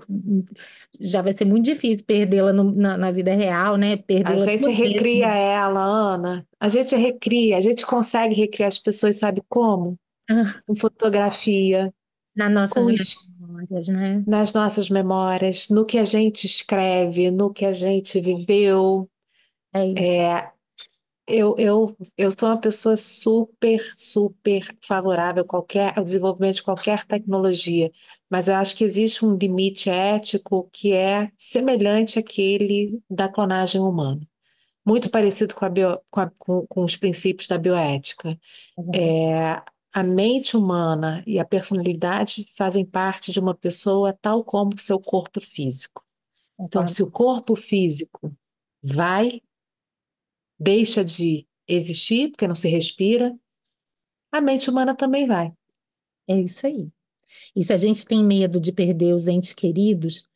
[SPEAKER 1] Já vai ser muito difícil perdê-la na vida real, né?
[SPEAKER 2] A
[SPEAKER 1] Perdê-la
[SPEAKER 2] gente
[SPEAKER 1] duas
[SPEAKER 2] recria
[SPEAKER 1] vezes.
[SPEAKER 2] ela, Ana. A gente recria, a gente consegue recriar as pessoas, sabe como?
[SPEAKER 1] Ah,
[SPEAKER 2] Com fotografia,
[SPEAKER 1] nas nossas
[SPEAKER 2] com
[SPEAKER 1] memórias, né?
[SPEAKER 2] nas nossas memórias, no que a gente escreve, no que a gente viveu.
[SPEAKER 1] É isso.
[SPEAKER 2] Eu sou uma pessoa super, super favorável ao desenvolvimento de qualquer tecnologia, mas eu acho que existe um limite ético que é semelhante àquele da clonagem humana, muito parecido com os princípios da bioética.
[SPEAKER 1] É verdade.
[SPEAKER 2] É, a mente humana e a personalidade fazem parte de uma pessoa tal como o seu corpo físico. Então,
[SPEAKER 1] Concordo.
[SPEAKER 2] se o corpo físico vai, deixa de existir, porque não se respira, a mente humana também vai.
[SPEAKER 1] É isso aí. E se a gente tem medo de perder os entes queridos,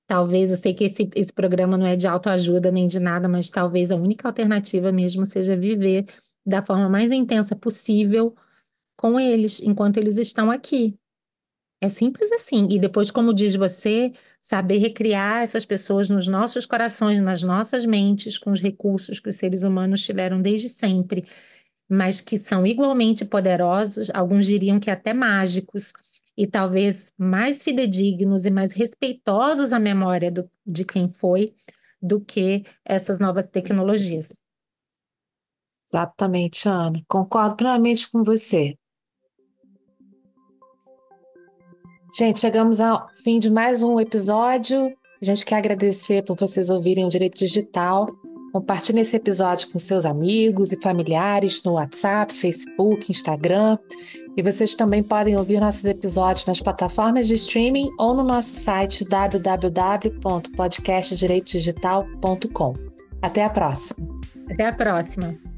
[SPEAKER 1] talvez, eu sei que esse programa não é de autoajuda nem de nada, mas talvez a única alternativa mesmo seja viver da forma mais intensa possível com eles, enquanto eles estão aqui. É simples assim. E depois, como diz você, saber recriar essas pessoas nos nossos corações, nas nossas mentes, com os recursos que os seres humanos tiveram desde sempre, mas que são igualmente poderosos, alguns diriam que até mágicos, e talvez mais fidedignos e mais respeitosos à memória de quem foi, do que essas novas tecnologias.
[SPEAKER 2] Exatamente, Ana. Concordo plenamente com você. Gente, chegamos ao fim de mais um episódio. A gente quer agradecer por vocês ouvirem o Direito Digital. Compartilhe esse episódio com seus amigos e familiares no WhatsApp, Facebook, Instagram. E vocês também podem ouvir nossos episódios nas plataformas de streaming ou no nosso site www.podcastdireitodigital.com. Até a próxima!
[SPEAKER 1] Até a próxima.